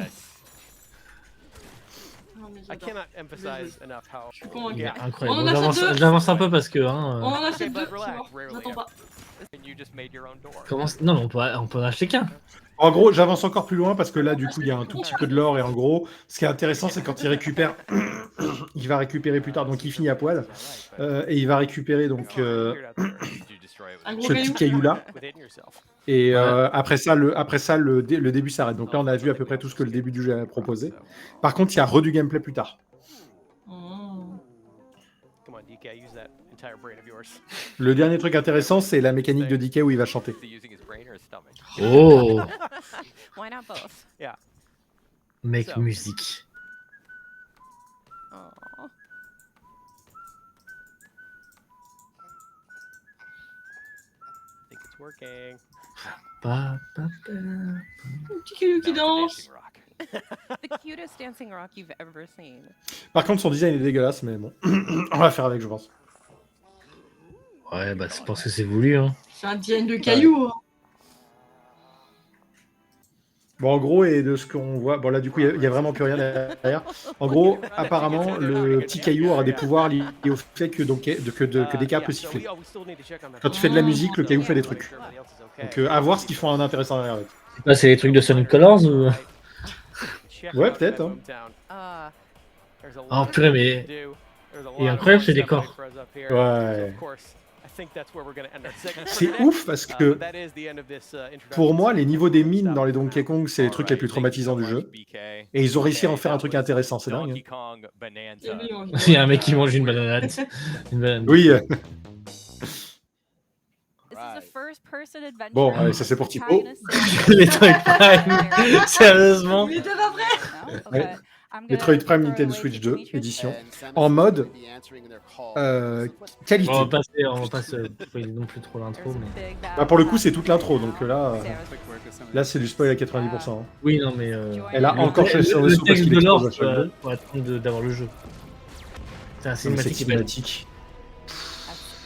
Je suis convaincu. Incroyable. On en achète deux. J'avance un peu parce que. On en achète deux, c'est mort. J'attends pas. Comment... Non, mais on peut en acheter qu'un. En gros, j'avance encore plus loin parce que là, du coup, il y a un tout petit peu de l'or. Et en gros, ce qui est intéressant, c'est quand il récupère, il va récupérer plus tard. Donc, il finit à poil. Et il va récupérer donc ce petit caillou-là. Et après ça, le début s'arrête. Donc là, on a vu à peu près tout ce que le début du jeu a proposé. Par contre, il y a du gameplay plus tard. Le dernier truc intéressant, c'est la mécanique de DK où il va chanter. Oh. Why not both? Mec, musique. Aww. Petit caillou qui danse. The cutest dancing rock you've ever seen. Par contre, son design est dégueulasse, mais bon, on va faire avec, je pense. Ouais, bah je pense que c'est voulu. Hein. C'est un design de caillou. Hein. Bon, en gros, et de ce qu'on voit, bon là, du coup, il y a vraiment plus rien derrière. En gros, apparemment, le petit caillou aura des pouvoirs liés au fait que DK peut siffler. Quand tu fais de la musique, le caillou fait des trucs. Donc, à voir ce qu'ils font en intéressant derrière. Là, c'est les trucs de Sonic Colors ou... Ouais, peut-être. Ah. Oh purée, mais... Il est incroyable ce décor. Ouais. C'est ouf parce que pour moi, les niveaux des mines dans les Donkey Kong, c'est les trucs les plus traumatisants du jeu. Et ils ont réussi à en faire un truc intéressant, c'est dingue. Il y a un mec qui mange une banane. Oui. Bon, allez, ça c'est pour Tipo. Les trucs prime. Sérieusement. Il était pas prêt. Ouais. Metroid Prime Nintendo Switch 2 édition en mode On qualité. va pas spoiler non plus trop l'intro, mais... Bah, pour le coup, c'est toute l'intro, donc là c'est du spoil à 90%. Hein. Oui, non, mais... Elle a encore le cherché son vaisseau parce texte qu'il de explose l'or à chaque fois. pour attendre d'avoir le jeu. C'est un Non, mais c'est cinématique.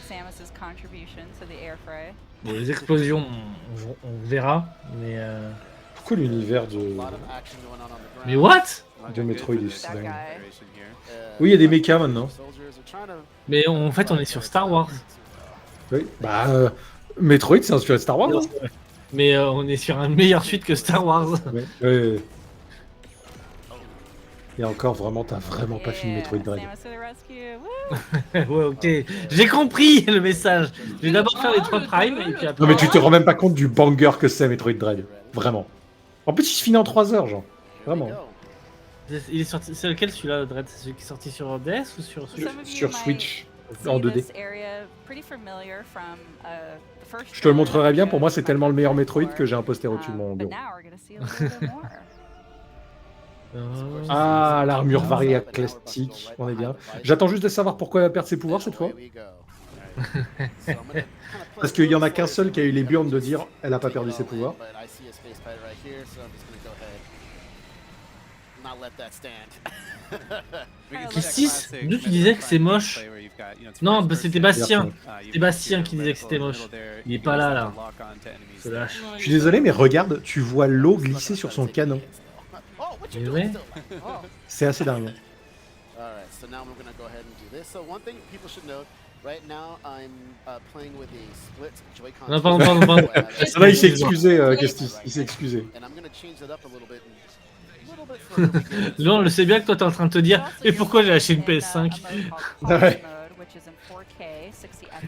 Samus's contribution to the air fry. Bon, les explosions, on verra, mais... Pourquoi l'univers de Mais what? Metroid est si That dingue? guy. Oui, il y a des mechas maintenant. Mais en fait, on est sur Star Wars. Oui. Bah, Metroid, c'est inspiré de Star Wars. Hein. Mais on est sur une meilleure suite que Star Wars. Ouais. Ouais. Et encore, vraiment, t'as vraiment pas fini Metroid Dread. Samus to the rescue. Woo! Ouais, ok. J'ai compris le message. Je vais d'abord faire les 3 primes et puis après... Non, mais tu te rends même pas compte du banger que c'est Metroid Dread. Vraiment. En plus, il se finit en 3 heures, genre. Vraiment. Il est sorti... C'est lequel celui-là, Dread? C'est celui qui est sorti sur DS ou sur Switch? Sur Switch, See en 2D. this area pretty familiar from, the first Je te le trailer montrerai bien, that pour moi, showed c'est tellement le meilleur Metroid Metroid before. que j'ai un poster au-dessus de mon But bureau. now we're gonna see a little bit more. Ah, l'armure variée classique, on est bien. J'attends juste de savoir pourquoi elle va perdre ses pouvoirs cette fois. Parce qu'il y en a qu'un seul qui a eu les burnes de dire elle a pas perdu ses pouvoirs. Kistis, d'où tu disais que c'est moche? Non, bah, c'était Bastien. C'était Bastien qui disait que c'était moche. Il est pas là, là. Se lâche. Je suis désolé, mais regarde, tu vois l'eau glisser sur son canon. Mais ouais. C'est assez dingue. Alright, so now we're gonna go ahead and do this. So one thing people should know, right now I'm playing with a split Joy-Con. Non, pardon. Ah là, il s'est excusé, Kestis. Il s'est excusé. And I'm gonna change it up a little bit. And Là, on le sait bien que toi, t'es en train de te dire et pourquoi j'ai acheté une PS5? Ouais.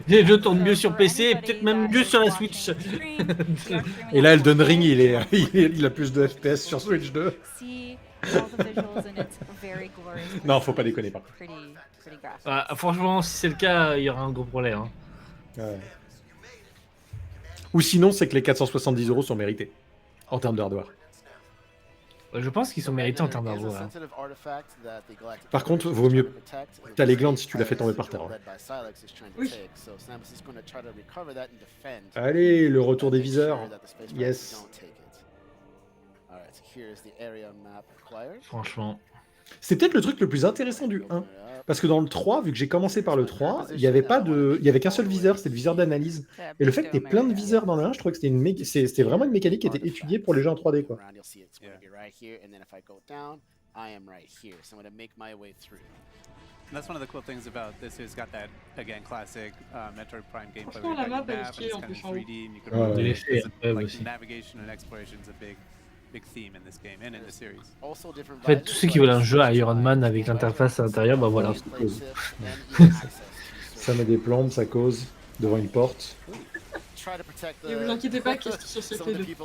Les jeux tournent mieux sur PC et peut-être même mieux sur la Switch. Et là, Elden Ring, il a plus de FPS sur Switch 2. Non, faut pas déconner par contre. Ah, franchement, si c'est le cas, il y aura un gros problème. Hein. Ouais. Ou sinon, c'est que les 470 € sont mérités en termes de hardware. Je pense qu'ils sont mérités en termes d'argent. Hein. Par contre, vaut mieux. T'as les glandes si tu l'as fait tomber par terre. Hein. Oui. Allez, le retour des viseurs. Yes. Franchement. C'est peut-être le truc le plus intéressant du 1. Parce que dans le 3, vu que j'ai commencé par le 3, il y avait qu'un seul viseur, c'était le viseur d'analyse. Et le fait que tu aies plein de viseurs dans le 1, je trouvais que c'était vraiment une mécanique qui était étudiée pour les jeux en 3D. Quoi. That's one of the cool things about this. It's got that again classic Metroid Prime gameplay. Franchement, Where la you've got map, your elle est map and stylée it's en kind of plus, en haut. 3D, and you can Ouais, roll ouais. it. It's Ouais, like aussi. navigation and exploration is a big theme in this game and in the series. En fait, tous ceux qui veulent un jeu à Iron Man avec l'interface à l'intérieur, bah voilà. Ça met des plombes, ça cause devant une porte. Et vous inquiétez pas, qu'est-ce qui se fait les deux.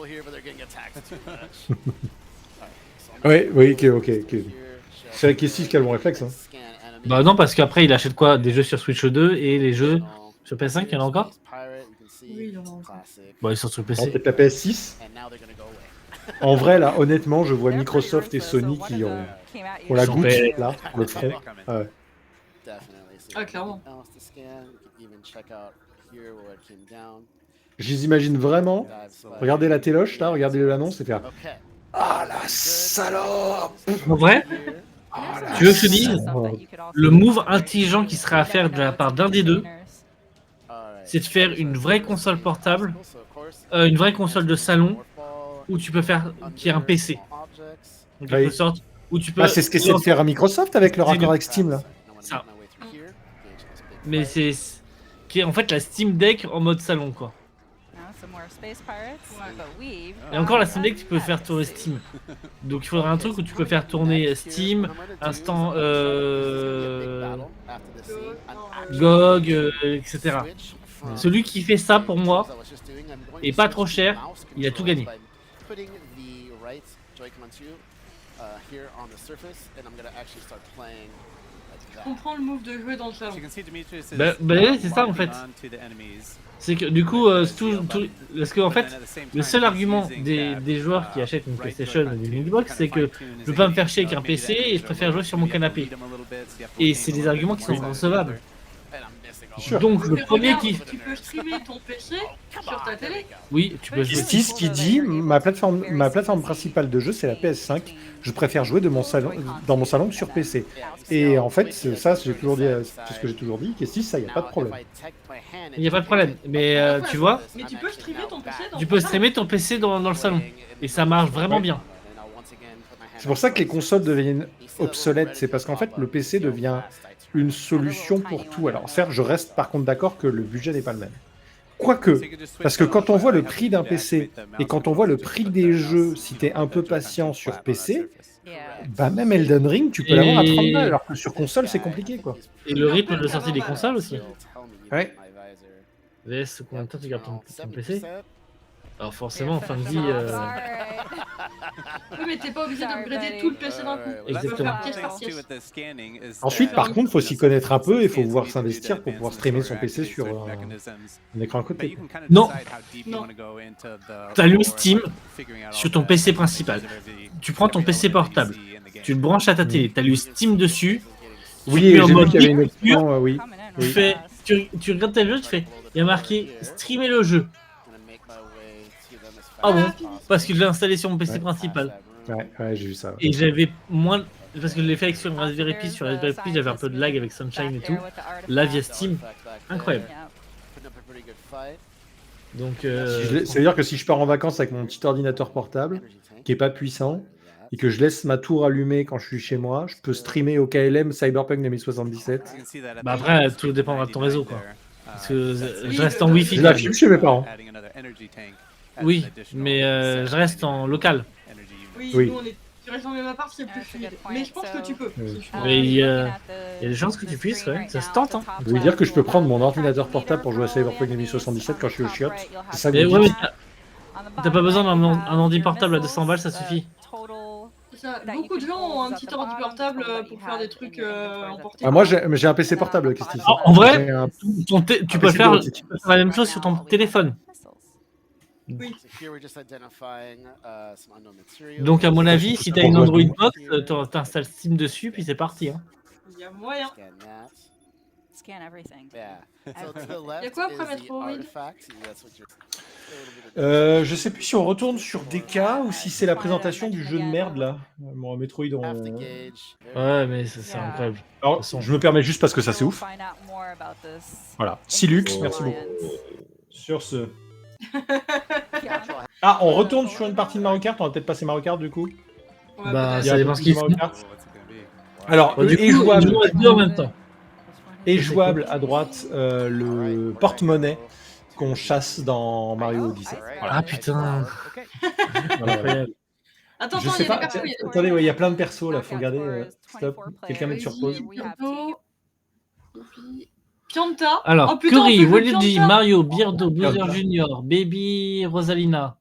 Oui, ok. C'est avec Kestis qui a le bon réflexe. Hein. Bah non, parce qu'après, il achète quoi? Des jeux sur Switch 2 et les jeux sur PS5, il y en a encore? Oui, il y en a encore. Bon, ils sont sur Alors, PC. peut-être la PS6. En vrai, là, honnêtement, je vois Microsoft et Sony qui ont la Sur goutte, PS. là, le front. Ouais. Ah, clairement. Je les imagine vraiment. Regardez la téloche, là, regardez l'annonce et faire ah la salope. En vrai, tu veux que je te dise, Oh. le move intelligent qui serait à faire de la part d'un des deux, c'est de faire une vraie console portable, une vraie console de salon, où tu peux faire, qui est un PC, en quelque Oui. sorte, où tu peux. Bah, c'est ce qu'essaie de faire Microsoft avec leur accord avec Steam, là. Ça. Mais c'est qui est en fait la Steam Deck en mode salon, quoi. Et encore la Steam Deck, tu peux faire tourner Steam. Donc il faudrait un truc où tu peux faire tourner Steam, Instant, GOG, etc. Celui qui fait ça pour moi, et pas trop cher, il a tout gagné. comprends le move de jouer dans le salon. Bah, c'est ça en fait. C'est que du coup, parce que en fait, le seul argument des joueurs qui achètent une PlayStation ou une Xbox, c'est que je veux pas me faire chier avec un PC et je préfère jouer sur mon canapé. Et c'est des arguments qui sont recevables. Donc le premier qui... Tu peux streamer ton PC sur ta télé. Oui, tu peux jouer. Justice qui dit ma plateforme principale de jeu c'est la PS5. Je préfère jouer dans mon salon que sur PC. Et en fait, ça, j'ai toujours dit, c'est ce que j'ai toujours dit. Justice, ça, il n'y a pas de problème. Il n'y a pas de problème. Mais tu vois, Mais tu peux streamer ton PC dans tu peux streamer ton PC dans le salon. Et ça marche vraiment bien. C'est pour ça que les consoles deviennent obsolètes. C'est parce qu'en fait, le PC devient une solution pour tout. Alors certes, je reste par contre d'accord que le budget n'est pas le même. Quoique, parce que quand on voit le prix d'un PC et quand on voit le prix des jeux, si t'es un peu patient sur PC, bah même Elden Ring, tu peux l'avoir à 30 balles, alors que sur console, c'est compliqué, quoi. Et le rythme de sortie des consoles aussi. Ouais. VS, combien de temps tu gardes ton PC? Alors forcément, en fin de vie... Oui, mais t'es pas obligé d'upgrader tout le PC d'un coup. Exactement. Tu peux faire pièce par pièce. Ensuite, par contre, il faut s'y connaître un peu et il faut pouvoir s'investir pour pouvoir streamer son PC sur un écran à côté. Non. Non. T'allumes Steam sur ton PC principal. Tu prends ton PC portable. Tu le branches à ta télé. T'allumes Steam dessus. Oui, j'ai vu qu'il y avait une option, oui. Tu regardes tes jeux, tu fais... Il y a marqué streamer le jeu. Ah bon? Parce que je l'ai installé sur mon PC principal. Ouais, j'ai vu ça. Ouais. Et j'avais moins... Parce que je l'ai fait avec sur Raspberry Pi. Sur Raspberry Pi, j'avais un peu de lag avec Sunshine et tout. Là, via Steam, incroyable. Donc... C'est-à-dire que si je pars en vacances avec mon petit ordinateur portable, qui est pas puissant, et que je laisse ma tour allumée quand je suis chez moi, je peux streamer au KLM Cyberpunk 2077. Bah après, tout dépendra de ton réseau, quoi. Parce que je reste en Wi-Fi. J'ai la fibre chez mes parents. Oui, mais je reste en local. Oui, nous, tu restes dans le même appart, c'est plus fluide. Mais je pense que tu peux. Mais il y a des chances que tu puisses, ouais. Ça se tente, hein. Vous voulez dire que je peux prendre mon ordinateur portable pour jouer à Cyberpunk 2077 quand je suis au chiottes? C'est ça que Mais vous ouais, dites? mais t'as pas besoin d'un ordi portable à 200 balles, ça suffit. Ça, beaucoup de gens ont un petit ordi portable pour faire des trucs emportés. Ah, moi, j'ai un PC portable, Christy. En vrai, tu peux faire la même chose sur ton téléphone. Oui. Donc, à mon avis, si t'as une Android Box, t'installes Steam dessus, puis c'est parti. Hein. Il y a moyen. Scan everything. Il y a quoi après Metroid? Je sais plus si on retourne sur DK ou si c'est la présentation du jeu de merde là. Bon, Metroid en... Ouais, mais c'est incroyable. Alors, je me permets juste parce que ça c'est ouf. Voilà. Silux, merci beaucoup. Sur ce. Ah, on retourne sur une partie de Mario Kart. On va peut-être passer Mario Kart du coup. Bah, ça dépend ce qu'il faut. Alors, est jouable en même temps. Et jouable à droite le porte-monnaie qu'on chasse dans Mario Odyssey. Voilà. Ah putain. Voilà. Attends, je sais pas. Attendez, il y a plein de persos là. Faut regarder. Stop. Quelqu'un met sur pause. Pianta. Alors, oh, putain, Curry, Waluigi, Mario, Birdo, Bowser Junior, Baby, Rosalina.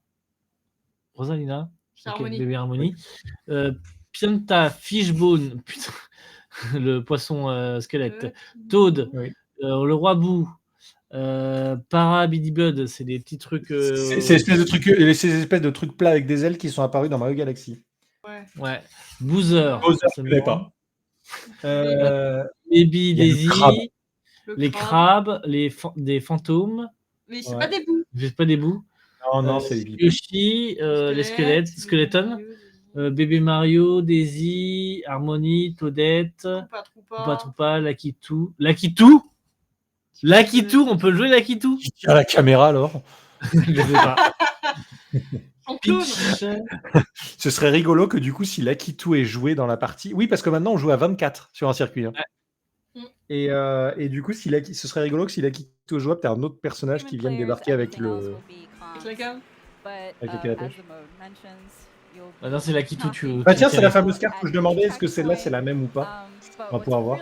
Rosalina. Okay, Baby Harmony. Pianta, Fishbone. Putain. Le poisson squelette, Toad, oui. Le roi Boo, Parabidibud, c'est des petits trucs. C'est ces espèces de trucs plats avec des ailes qui sont apparus dans Mario Galaxy. Ouais. Boozer. Bowser, je ne connais pas. Baby Daisy, les crabes, des fantômes. Mais c'est pas des bouts. C'est pas des bous. Non, c'est les Yoshi, les squelettes, Skeleton. Bébé Mario, Daisy, Harmony, Toadette, Troupa, Lakitu. Lakitu, on peut jouer Lakitu. Qui tire la caméra alors? Je sais pas. Ce serait rigolo que du coup, si Lakitu est joué dans la partie. Oui, parce que maintenant on joue à 24 sur un circuit. Hein. Ouais. Et du coup, ce serait rigolo que si Lakitu est jouable, t'as un autre personnage qui vient de débarquer avec le. Avec le canapé. Ah non, c'est Lakitu. Ah tiens, c'est la fameuse carte que je demandais, est-ce que celle-là c'est la même ou pas? On va pouvoir voir.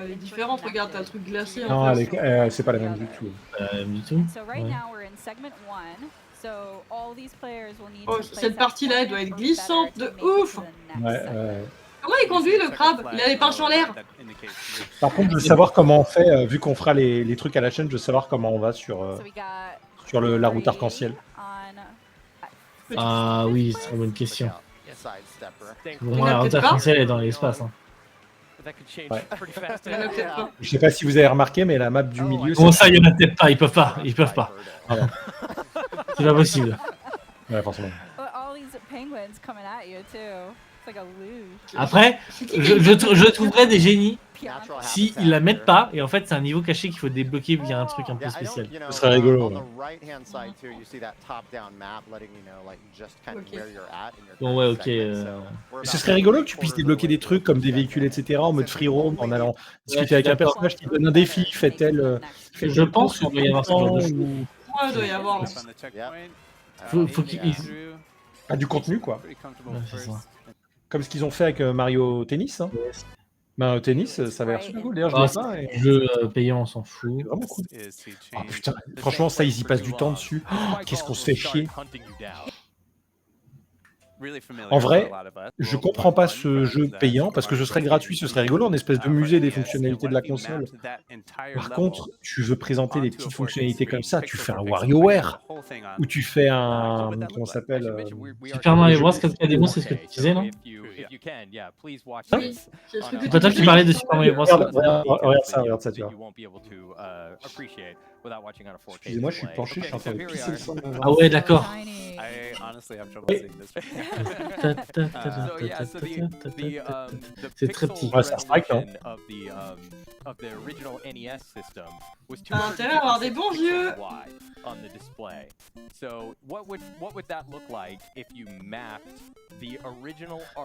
Elle est différente, regarde, t'as le truc glacé. Non, c'est pas la même du tout. Du tout. Oh, cette partie-là, elle doit être glissante de ouf. Ouais. Comment il conduit le crabe? Il a les pinches en l'air. Par contre, je veux savoir comment on fait, vu qu'on fera les trucs à la chaîne, je veux savoir comment on va sur la route arc-en-ciel. Ah oui, c'est une bonne question. Bon, Il y en a la route peut-être pas. arc-en-ciel est dans l'espace. Hein. Ouais. Il y en a peut-être pas. Je sais pas si vous avez remarqué, mais la map du milieu, Bon, ça, il y en a peut-être pas, ils peuvent pas. Ah bon. C'est pas possible. Ouais, forcément. Après, je trouverais des génies si ils la mettent pas, et en fait c'est un niveau caché qu'il faut débloquer via un truc un peu spécial. Ce serait rigolo. Bon ouais, ok. Ce serait rigolo que tu puisses débloquer des trucs comme des véhicules, etc. en mode free roam, en allant discuter avec un personnage qui donne un défi, fait tel. Je pense qu'il doit y avoir ce genre de choses. Ouais, il doit y avoir. Faut qu'ils... Ah, du contenu, quoi. Ouais, c'est ça. Comme ce qu'ils ont fait avec Mario Tennis. Hein. Mario Tennis, ça avait l'air super cool. D'ailleurs, je vois ça. Et... Jeu payant, on s'en fout. C'est vraiment cool. Oh putain, franchement, ça, ils y passent du temps dessus. Oh, qu'est-ce qu'on se fait chier. En vrai, je comprends pas ce jeu payant parce que ce serait gratuit, ce serait rigolo, en espèce de musée des fonctionnalités de la console. Par contre, tu veux présenter des petites fonctionnalités comme ça, tu fais un WarioWare ou tu fais un comment ça s'appelle Super Mario Bros. Quand il y a des monstres, c'est ce que tu disais, non? Oui, c'est ce que C'est pas toi qui parlais de Super Mario Bros. Regarde ça, tu vois. Excusez-moi, je suis penché, je suis en train de pisser le sang. Ah ouais, d'accord. C'est très petit. Ouais, c'est un strike, hein. T'as intérêt à avoir des bons yeux.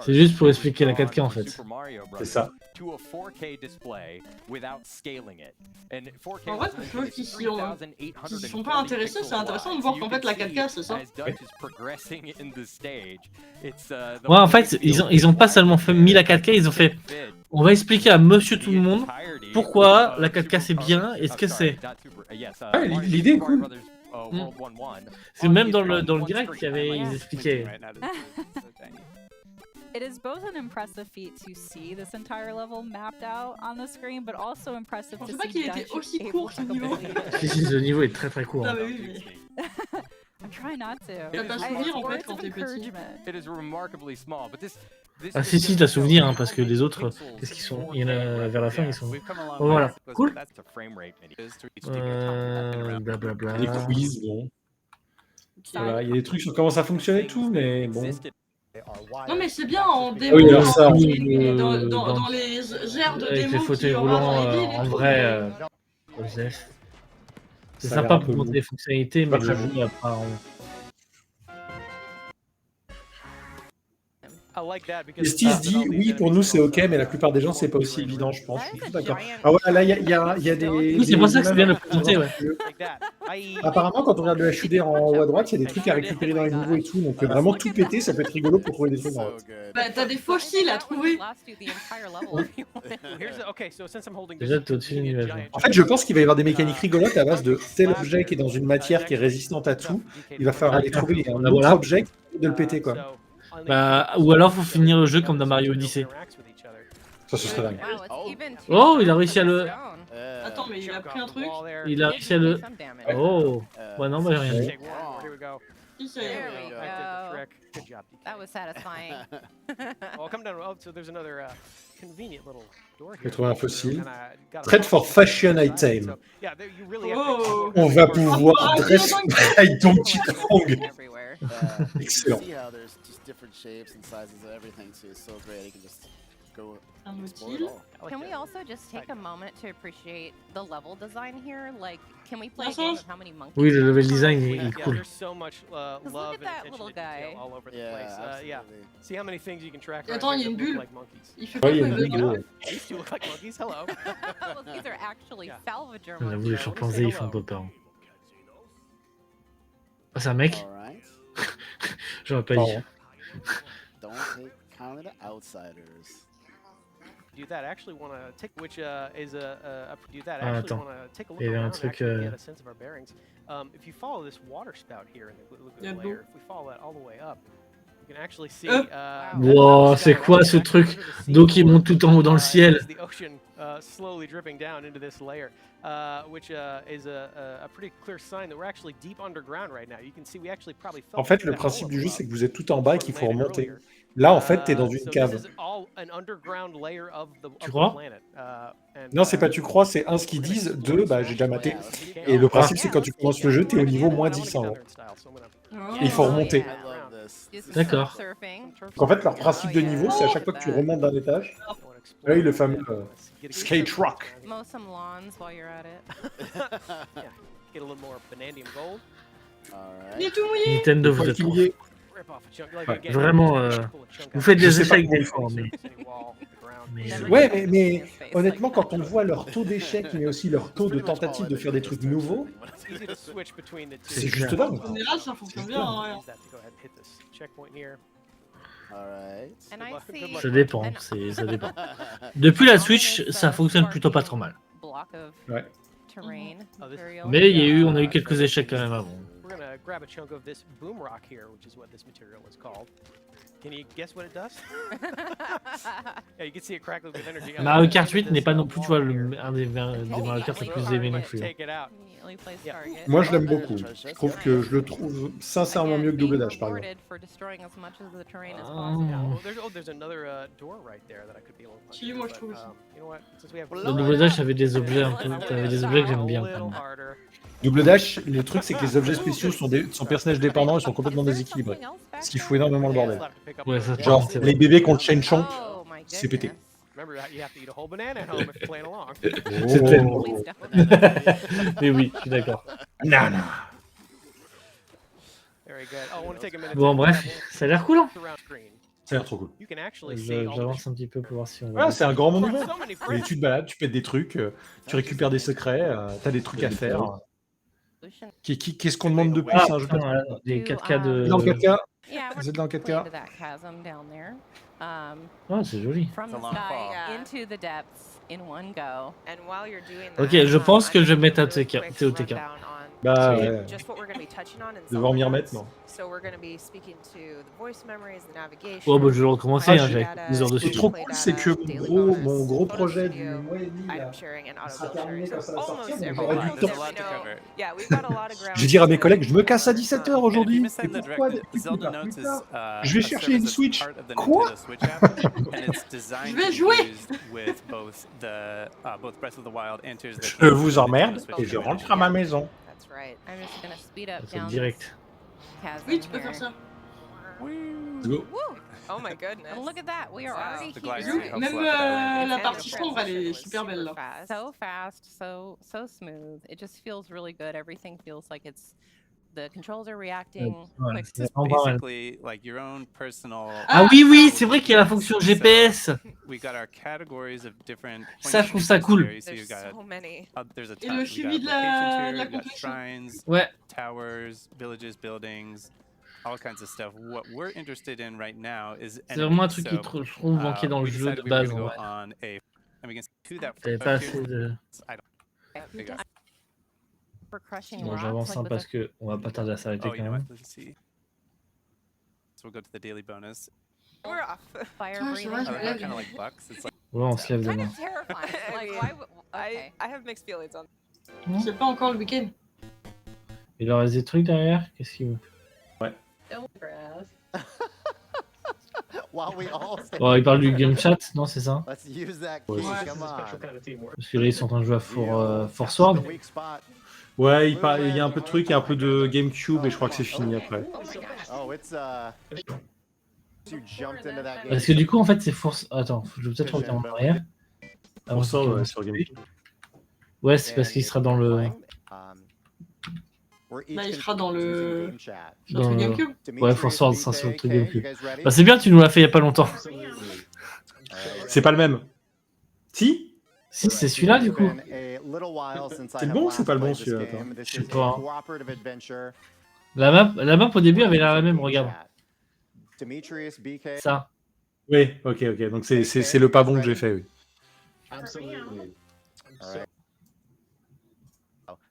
C'est juste pour expliquer la 4K en fait. C'est ça. En vrai, pour ceux qui sont pas intéressés, c'est intéressant de voir qu'en fait la 4K, c'est ça. Ouais, en fait, ils ont pas seulement mis la 4K, ils ont fait. On va expliquer à monsieur tout le monde pourquoi la 4K c'est bien et ce que c'est. Ouais, l'idée est cool. C'est même dans le direct qu'ils expliquaient. It is both an impressive feat to see this entire level mapped out on the screen, but also impressive Je to pensais pas see qu'il était Dutch aussi able court to ce niveau. Ce niveau est très très court. Ah Hein. bah oui, mais... I'm trying not to. T'as pas souvenir en fait quand t'es petit. Ah si, t'as souvenir, hein, parce que les autres, qu'est-ce qu'ils sont? Il y en a vers la fin, ils sont... Oh, voilà, cool. Blablabla. Des quiz, bon. Voilà, il y a des trucs sur comment ça fonctionne et tout, mais bon. Non mais c'est bien en démo, Oui, alors ça, dans les gères de avec démo les fauteuils qu'il y aura roulants, dans les villes et en tout. vrai, Joseph. C'est Ça a l'air sympa un peu pour montrer des fonctionnalités, mais Pas le très jeu n'a pas... Estis dit oui, pour nous c'est ok, mais la plupart des gens c'est pas aussi évident, je pense. Je suis tout d'accord. Ah ouais, là il y a des. Oui, c'est pour ça que c'est bien de le présenter, ouais. Apparemment, quand on regarde le HUD en haut à droite, il y a des trucs à récupérer dans les niveaux et tout, donc vraiment tout péter, ça peut être rigolo pour trouver des trucs. Bah t'as des fossiles à trouver. Déjà, t'es au-dessus du nuage. En fait, je pense qu'il va y avoir des mécaniques rigolotes à base de tel objet qui est dans une matière qui est résistante à tout. Il va falloir aller trouver un autre Voilà. objet et de le péter, quoi. Bah, ou alors faut finir le jeu comme dans Mario Odyssey. Ça, ce serait dingue. Oh, il a réussi à le... Attends, mais il a pris un truc. Il a réussi à le... Oh. Ouais, non, bah, j'ai rien dit. Si, ça y est. There we go. That was satisfying. Well, come down. Oh, so there's another convenient little door Je here. vais trouver un fossile. Got a Trade for fashion item. So, yeah, you really have Oh. On va pouvoir dresser avec Donkey Kong. Everywhere. Excellent. See how there's just different shapes and sizes of everything, so it's so great. You can just go Un explore it outil. all. Can we also just take a moment to appreciate the level design here? Like, can we play a That's game all. of how many monkeys? Oui, le level there are? design il est Yeah, cool. there's so much love look and at that attention little to detail guy. all over the Yeah, place. Yeah. absolutely. See how many things you can track. Et around attends, here il y a une that look bulle. like monkeys. Il fait Ouais, pas il y a quoi, une il veut bulle. dire. These two look like monkeys. Hello. Well, these are actually Yeah. salvager J'avoue, monkeys. les chimpanzés, ils font pas peur. Ah, c'est un mec? Alright. J'aurais pas dit. Pardon. Don't take count of the outsiders. do that, I actually want to take which is do that. I Ah, actually attends. want to take a look Il y avait un around and truc, actually get a sense of our bearings. If you follow this water spout here in the Yeah, Glugula layer, if we follow that all the way up, you can actually see. Wow, c'est quoi ce truc d'eau qui monte tout en haut dans le ciel? The ocean slowly dripping down into this layer, which is a pretty clear sign that we're actually deep underground right now. You can see we actually probably fell En fait, through le that principe hole du jeu, above c'est que vous êtes tout en bas et qu'il faut before we remonter. landed earlier. Là, en fait, t'es dans une So cave. this is all an underground layer of the crois planet. Non, c'est pas tu crois, c'est un ce qu'ils disent, deux, bah j'ai déjà maté. Et le principe, c'est quand tu commences le jeu, t'es au niveau moins 10 en haut. Et il faut remonter. D'accord. Donc en fait, leur principe de niveau, c'est à chaque fois que tu remontes d'un étage. Là, le fameux skate rock. Mow some lawns while you're at it. Get a little more vanadium gold. Il est tout mouillé. Nintendo, vous êtes trop fort. Vraiment, vous faites des échecs des fois, mais... Ouais, mais honnêtement, quand on voit leur taux d'échec, mais aussi leur taux de tentative de faire des trucs nouveaux, c'est juste dingue. En général, ça fonctionne bien. Hein, And I see Ça dépend, ça dépend. Depuis la Switch, ça fonctionne plutôt pas trop mal. block of Ouais. terrain. material. Mais on a eu quelques échecs quand même avant. We're gonna grab a chunk of this boom rock here, which is what this material is called. Can you guess what it does? Yeah, you can see it crackle with energy. Mario Kart 8 n'est pas non plus, tu vois, un des Mario Kart les plus aimés non plus. Take it out. Immediately place target. Moi, je l'aime beaucoup. Je trouve que je le trouve sincèrement mieux que Double Dash, par exemple. For destroying as much of the terrain as Ah. possible. There's another door right there that I could be a little. Si, moi, je trouve aussi. You know what? Since we have Le Double Dash avait des objets un peu, t'avais des objets que j'aime bien. quand même. Double Dash, le truc, c'est que les objets spéciaux sont personnages dépendants et sont complètement déséquilibrés. Ce qui fout énormément le bordel. Ouais, ça, Genre, c'est les bébés qui ont le chain chomp, Oh my c'est pété. goodness. Remember, you have to eat a whole banana at home if you're playing along. C'est tellement Please beau. don't. Mais oui, je suis d'accord. Non, non. Very good. Oh, I want to take a minute. Bon, to bref, grab ça a l'air cool, hein. the round screen. Ça a l'air trop cool. You can actually see all the J'avance un petit peu pour voir si on va... Voilà, c'est un grand monde ouvert. so many Et bricks. tu te balades, tu pètes des trucs, tu récupères des secrets, t'as des trucs à faire. Qu'est-ce qu'on demande de plus Ah, à un jeu putain, des 4K de... Dans 4K, Yeah, vous êtes dans 4K. into that chasm down there. Ah, c'est joli. From the long sky fall. into the depths in one go. And while you're doing Ok, that, je pense que je vais I'm mettre gonna do a TOTK. quick TOTK. rundown on Bah ouais. just what we're going to be touching on in Devoir m'y some remettre, minutes. non. So we're going to be speaking to the voice memories, the navigation. Oh, bah, je vais le recommencer, hein, j'ai data, 10 heures Ce qui est dessus. trop cool, c'est que mon gros projet du studio, mois et demi, là, item sharing and il sera auto terminé sharing. quand ça va sortir, Almost mais every j'aurai du almost temps. every know. Yeah, we've got a lot of ground. Je vais dire à mes to collègues, je me cover. casse à 17h And if aujourd'hui. you Et missed the pourquoi direct, plus Zelda tard, Notes plus is tard a Je vais chercher une service that's Switch. part of the Quoi Nintendo Switch app, and it's designed Je vais to be jouer. used with both both Breath of the Wild and Tears of the Je Kingdom vous for the emmerde Nintendo et Switch je app. rentre à ma maison. That's right. I'm just gonna speed up C'est down direct. this chasm Oui, tu peux here. faire ça. Let's go. Woo! Oh my goodness. And look at that, we are Wow. already The glide here. speed helps Même a lot with that. la And partie the sombre, elle transition est was super belle là. fast. So fast, so smooth. It just feels really good. Everything feels like it's the controls are reacting Ouais, quick. c'est It's vraiment pas mal. basically like your own personal. Ah oui, oui, c'est vrai qu'il y a la fonction GPS. We got our categories of different. Ça, je trouve ça cool. So you There's got so many. there's a Et ton. le We suivi got de la locations here, we got complétion. shrines, Ouais, towers, villages, buildings, all kinds of stuff. What we're interested in right now is c'est vraiment un enemies. truc So, qui je trouve manquait dans le we jeu decided de we were base. gonna En go vrai. on a, and we can see who that T'avais first pas here- assez de... I don't think I- For crushing Bon, rocks, j'avance like hein, with parce a que on va pas tarder à s'arrêter Oh, you quand know what? même. Let's see. So we'll go to the daily bonus. We're off. fire Ah, breathing. c'est vrai, I je like lève. kind of like bucks. It's like Ouais, on se lève Kind demain. of terrifying. I Like, mean, why would... Okay. I have mixed feelings on. C'est pas encore le week-end. Il leur reste des trucs derrière. Qu'est-ce qu'il veut? While we all say, Bon, il parle du game chat, non, c'est ça? let's use that Ouais, key. c'est Come on. Parce que là, ils sont en train de jouer à For Sword. The weak spot. Ouais, il y a un peu de trucs, il y a un peu de GameCube et je crois que c'est fini après. Oh, it's you jumped into that game. Parce que du coup, en fait, c'est Force. Attends, je vais peut-être revenir en arrière. For Sword, ouais, sur GameCube. Ouais, c'est parce qu'il sera dans le. Là, il sera dans le. Dans Sur le- GameCube. Ouais, For Sword, ça sur le truc GameCube. Bah, c'est bien, tu nous l'as fait il y a pas longtemps. C'est pas le même. Si? Si, c'est celui-là du coup. C'est le bon ou c'est pas le bon celui-là? Attends. Je sais pas. La map au début avait l'air la même, regarde. Ça. Oui, ok. Donc c'est le pas bon que j'ai fait, oui. Absolutely. All right.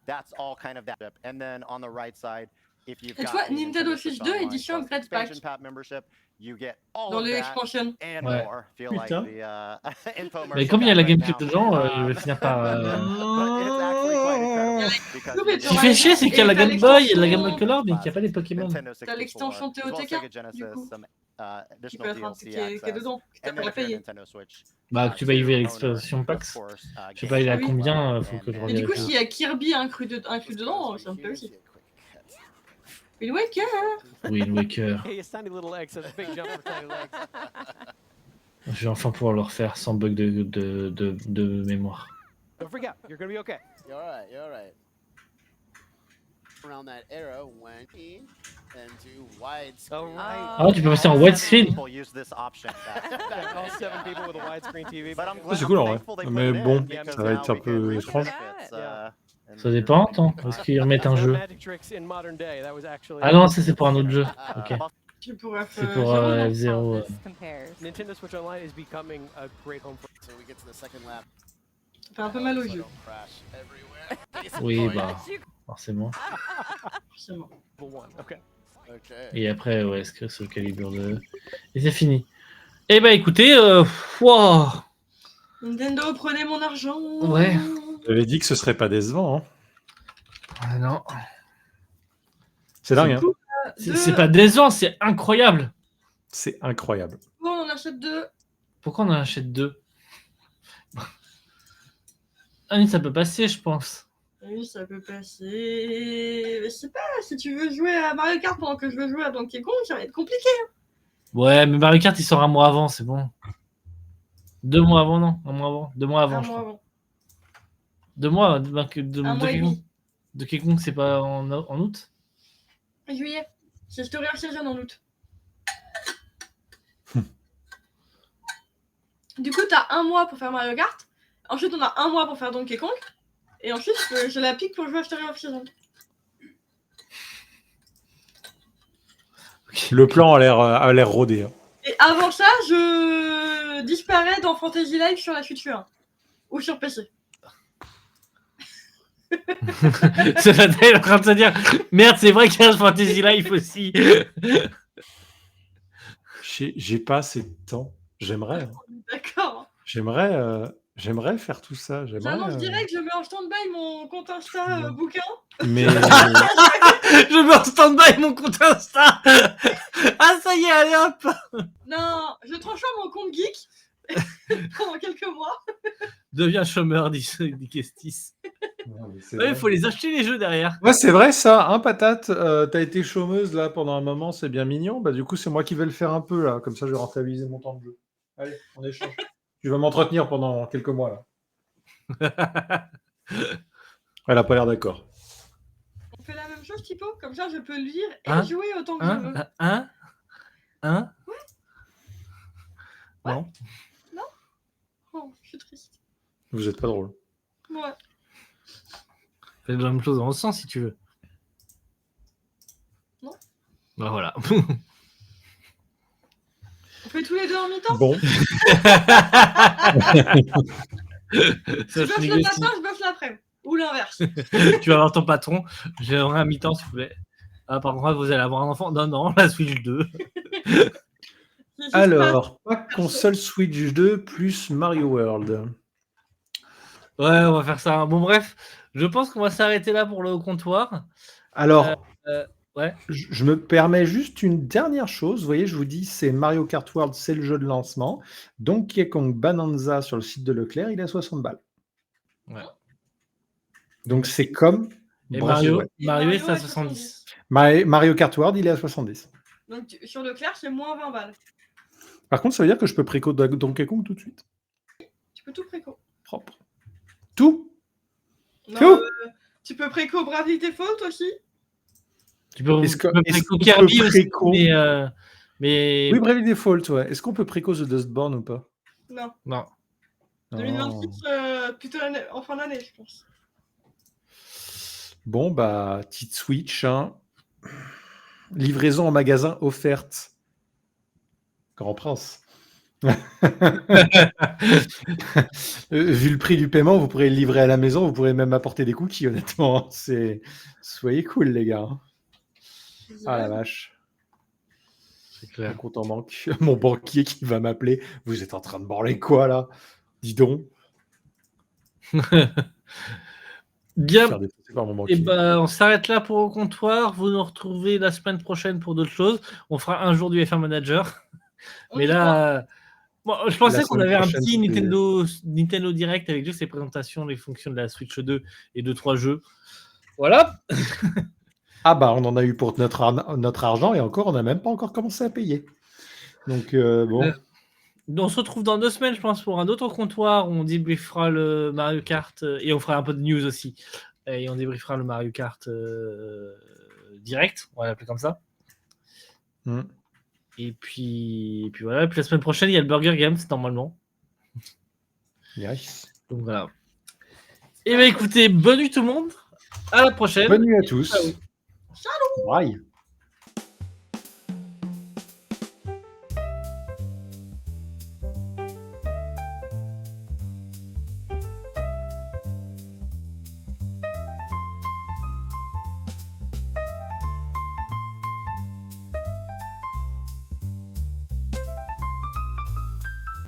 That's all kind of that. And then on the right side, if you've Et tu got vois, a Nintendo Switch Switch 2 Online édition plus Great expansion Pack pack membership, you get all dans of les that expansions. and Ouais. more. Feel Putain. like the infomercial Mais comme il y a la right GameCube now. dedans, je vais finir par. But it's actually quite incredible because Coupe et you tu Ce qui get fait chier, c'est qu'il y a la Et t'as Game Boy et la Game l'extension- Boy Color, mais qu'il n'y a pas les Pokémon. Nintendo T'as 64, l'extension as well as TOTK, Sega du Genesis, coup, some qui additional peut être DLC qui est access, dedans, que t'as and then pas if you're a payé. Nintendo Switch Bah, tu vas y Two ver owner, l'expansion of packs. course, Je sais pas, il est à Game Boy combien, Color, faut que je and Et du coup, regarde. s'il y a Kirby inclus dedans, ça me plaît aussi. Wind Waker. Wind Waker. Hey, his tiny little legs, so the big jump for tiny legs. Je vais enfin pouvoir le refaire sans bug de mémoire. Don't freak out, you're gonna be okay. You're alright, you're alright. Around that era, went in and do widescreen. All right. Ah, tu peux passer en widescreen. people use this option. All 7 people with a widescreen TV. But I'm Ça, glad, c'est cool en vrai. thankful they put Mais it in bon, because ça va now être un we can peu reap the étrange. benefits, Yeah. and Ça dépend, attends. Est-ce qu'ils remettent un jeu? Magic tricks in modern day. That was actually. Ah non, ça c'est pour un autre jeu. Ok. Tu pourrais C'est faire pour zéro, non F0. This compares. Nintendo Switch Online is becoming a great home for. So we get to the second lap. Ça fait un peu mal aux So I yeux, don't crash everywhere. Oui, bah, forcément. forcément. One. Okay. Okay. Et après, ouais, est-ce que c'est le calibre de. Et c'est fini. Eh bah écoutez, wow. Nintendo, prenez mon argent. Ouais. J'avais dit que ce serait pas décevant. Hein. Ah non. C'est dingue. Hein. Cool. C'est pas décevant, c'est incroyable. C'est incroyable. Bon, on en achète 2. Pourquoi on en achète 2? Ah oui, ça peut passer, je pense. Oui, ça peut passer. Mais je sais pas, si tu veux jouer à Mario Kart pendant que je veux jouer à Donkey Kong, ça va être compliqué. Ouais, mais Mario Kart, il sort un mois avant, c'est bon. 2 mois avant, non? Un mois avant? 2 mois avant, Un je mois crois. avant. 2 mois, Un mois et Donkey Kong. demi. Donkey Kong, c'est pas en août? Juillet. C'est Story of Season en août. Du coup, t'as un mois pour faire Mario Kart. Ensuite, on a un mois pour faire Donkey Kong. Et ensuite, je la pique pour jouer à Story of Season. Le plan a l'air rodé. Hein. Et avant ça, je disparais dans Fantasy Life sur la Switch 1. Ou sur PC. C'est est en train de se dire merde, c'est vrai qu'il y a Fantasy Life aussi. J'ai pas assez de temps. J'aimerais. Hein. D'accord. J'aimerais faire tout ça. J'annonce direct, je mets en stand-by mon compte Insta bouquin. Mais Je mets en stand-by mon compte Insta. Ah ça y est, allez hop. Non, je transforme mon compte geek pendant quelques mois. Deviens chômeur, dit Kestis. Il faut les acheter les jeux derrière. Ouais, c'est vrai ça, hein, patate. T'as été chômeuse là pendant un moment, c'est bien mignon. Bah du coup, c'est moi qui vais le faire un peu là, comme ça je vais rentabiliser mon temps de jeu. Allez, on échange. Tu vas m'entretenir pendant quelques mois là. Elle a pas l'air d'accord. On fait la même chose, Tipo. Comme ça, je peux lire et Hein jouer autant que je veux. Hein Ouais. Non. Non. Oh, je suis triste. Vous êtes pas drôle. Ouais. Fais la même chose dans le sens si tu veux. Non. Bah voilà. On fait tous les deux en mi-temps. Bon. Tu bosses le matin, je bosse l'après-midi. Ou l'inverse. Tu vas voir ton patron. J'aimerais un mi-temps s'il vous plaît. Ah, par contre, vous allez avoir un enfant. Non, la Switch 2. Alors, pas console Switch 2 plus Mario World. Ouais, on va faire ça. Bon, bref, je pense qu'on va s'arrêter là pour le comptoir. Alors, ouais. Je me permets juste une dernière chose. Vous voyez, je vous dis, c'est Mario Kart World, c'est le jeu de lancement. Donkey Kong Bonanza sur le site de Leclerc, il est à 60 balles. Ouais. Donc, c'est comme. Et Mario est à 70. Mario Kart World, il est à 70. Donc, sur Leclerc, c'est moins 20 balles. Par contre, ça veut dire que je peux préco Donkey Kong tout de suite. Tu peux tout préco. Propre. Tout. Non, Tout. tu peux préco Bravely Default aussi. Tu peux Est-ce préco qu'on Kirby peut aussi, préco- mais... Oui, Bravely Default, ouais. Est-ce qu'on peut préco The Dustborn ou pas? Non. Non. 2026, plutôt en fin d'année, je pense. Bon, bah, petite Switch. Hein. Livraison en magasin offerte. Grand Prince. Vu le prix du paiement, vous pourrez le livrer à la maison, vous pourrez même apporter des cookies, honnêtement. Soyez cool, les gars. Ah la vache. C'est clair. Un compte en banque. Mon banquier qui va m'appeler. Vous êtes en train de branler quoi, là? Dis donc. Bien. Faire défoncer par mon Et banquier. ben, on s'arrête là pour Au Comptoir. Vous nous retrouvez la semaine prochaine pour d'autres choses. On fera un jour du F1 Manager. Mais là, bon, je pensais qu'on avait un petit Nintendo Direct avec juste les présentations, les fonctions de la Switch 2 et 2-3 jeux. Voilà. Ah bah, on en a eu pour notre argent et encore, on n'a même pas encore commencé à payer. Donc, bon. On se retrouve dans 2 semaines, je pense, pour un autre comptoir où on débriefera le Mario Kart et on fera un peu de news aussi. Et on débriefera le Mario Kart direct, on va l'appeler comme ça. Et puis voilà. Et puis la semaine prochaine, il y a le Burger Games, normalement. Yes. Donc voilà. Et bien écoutez, bonne nuit tout le monde. À la prochaine. Bonne nuit à tous. Salut. Bye.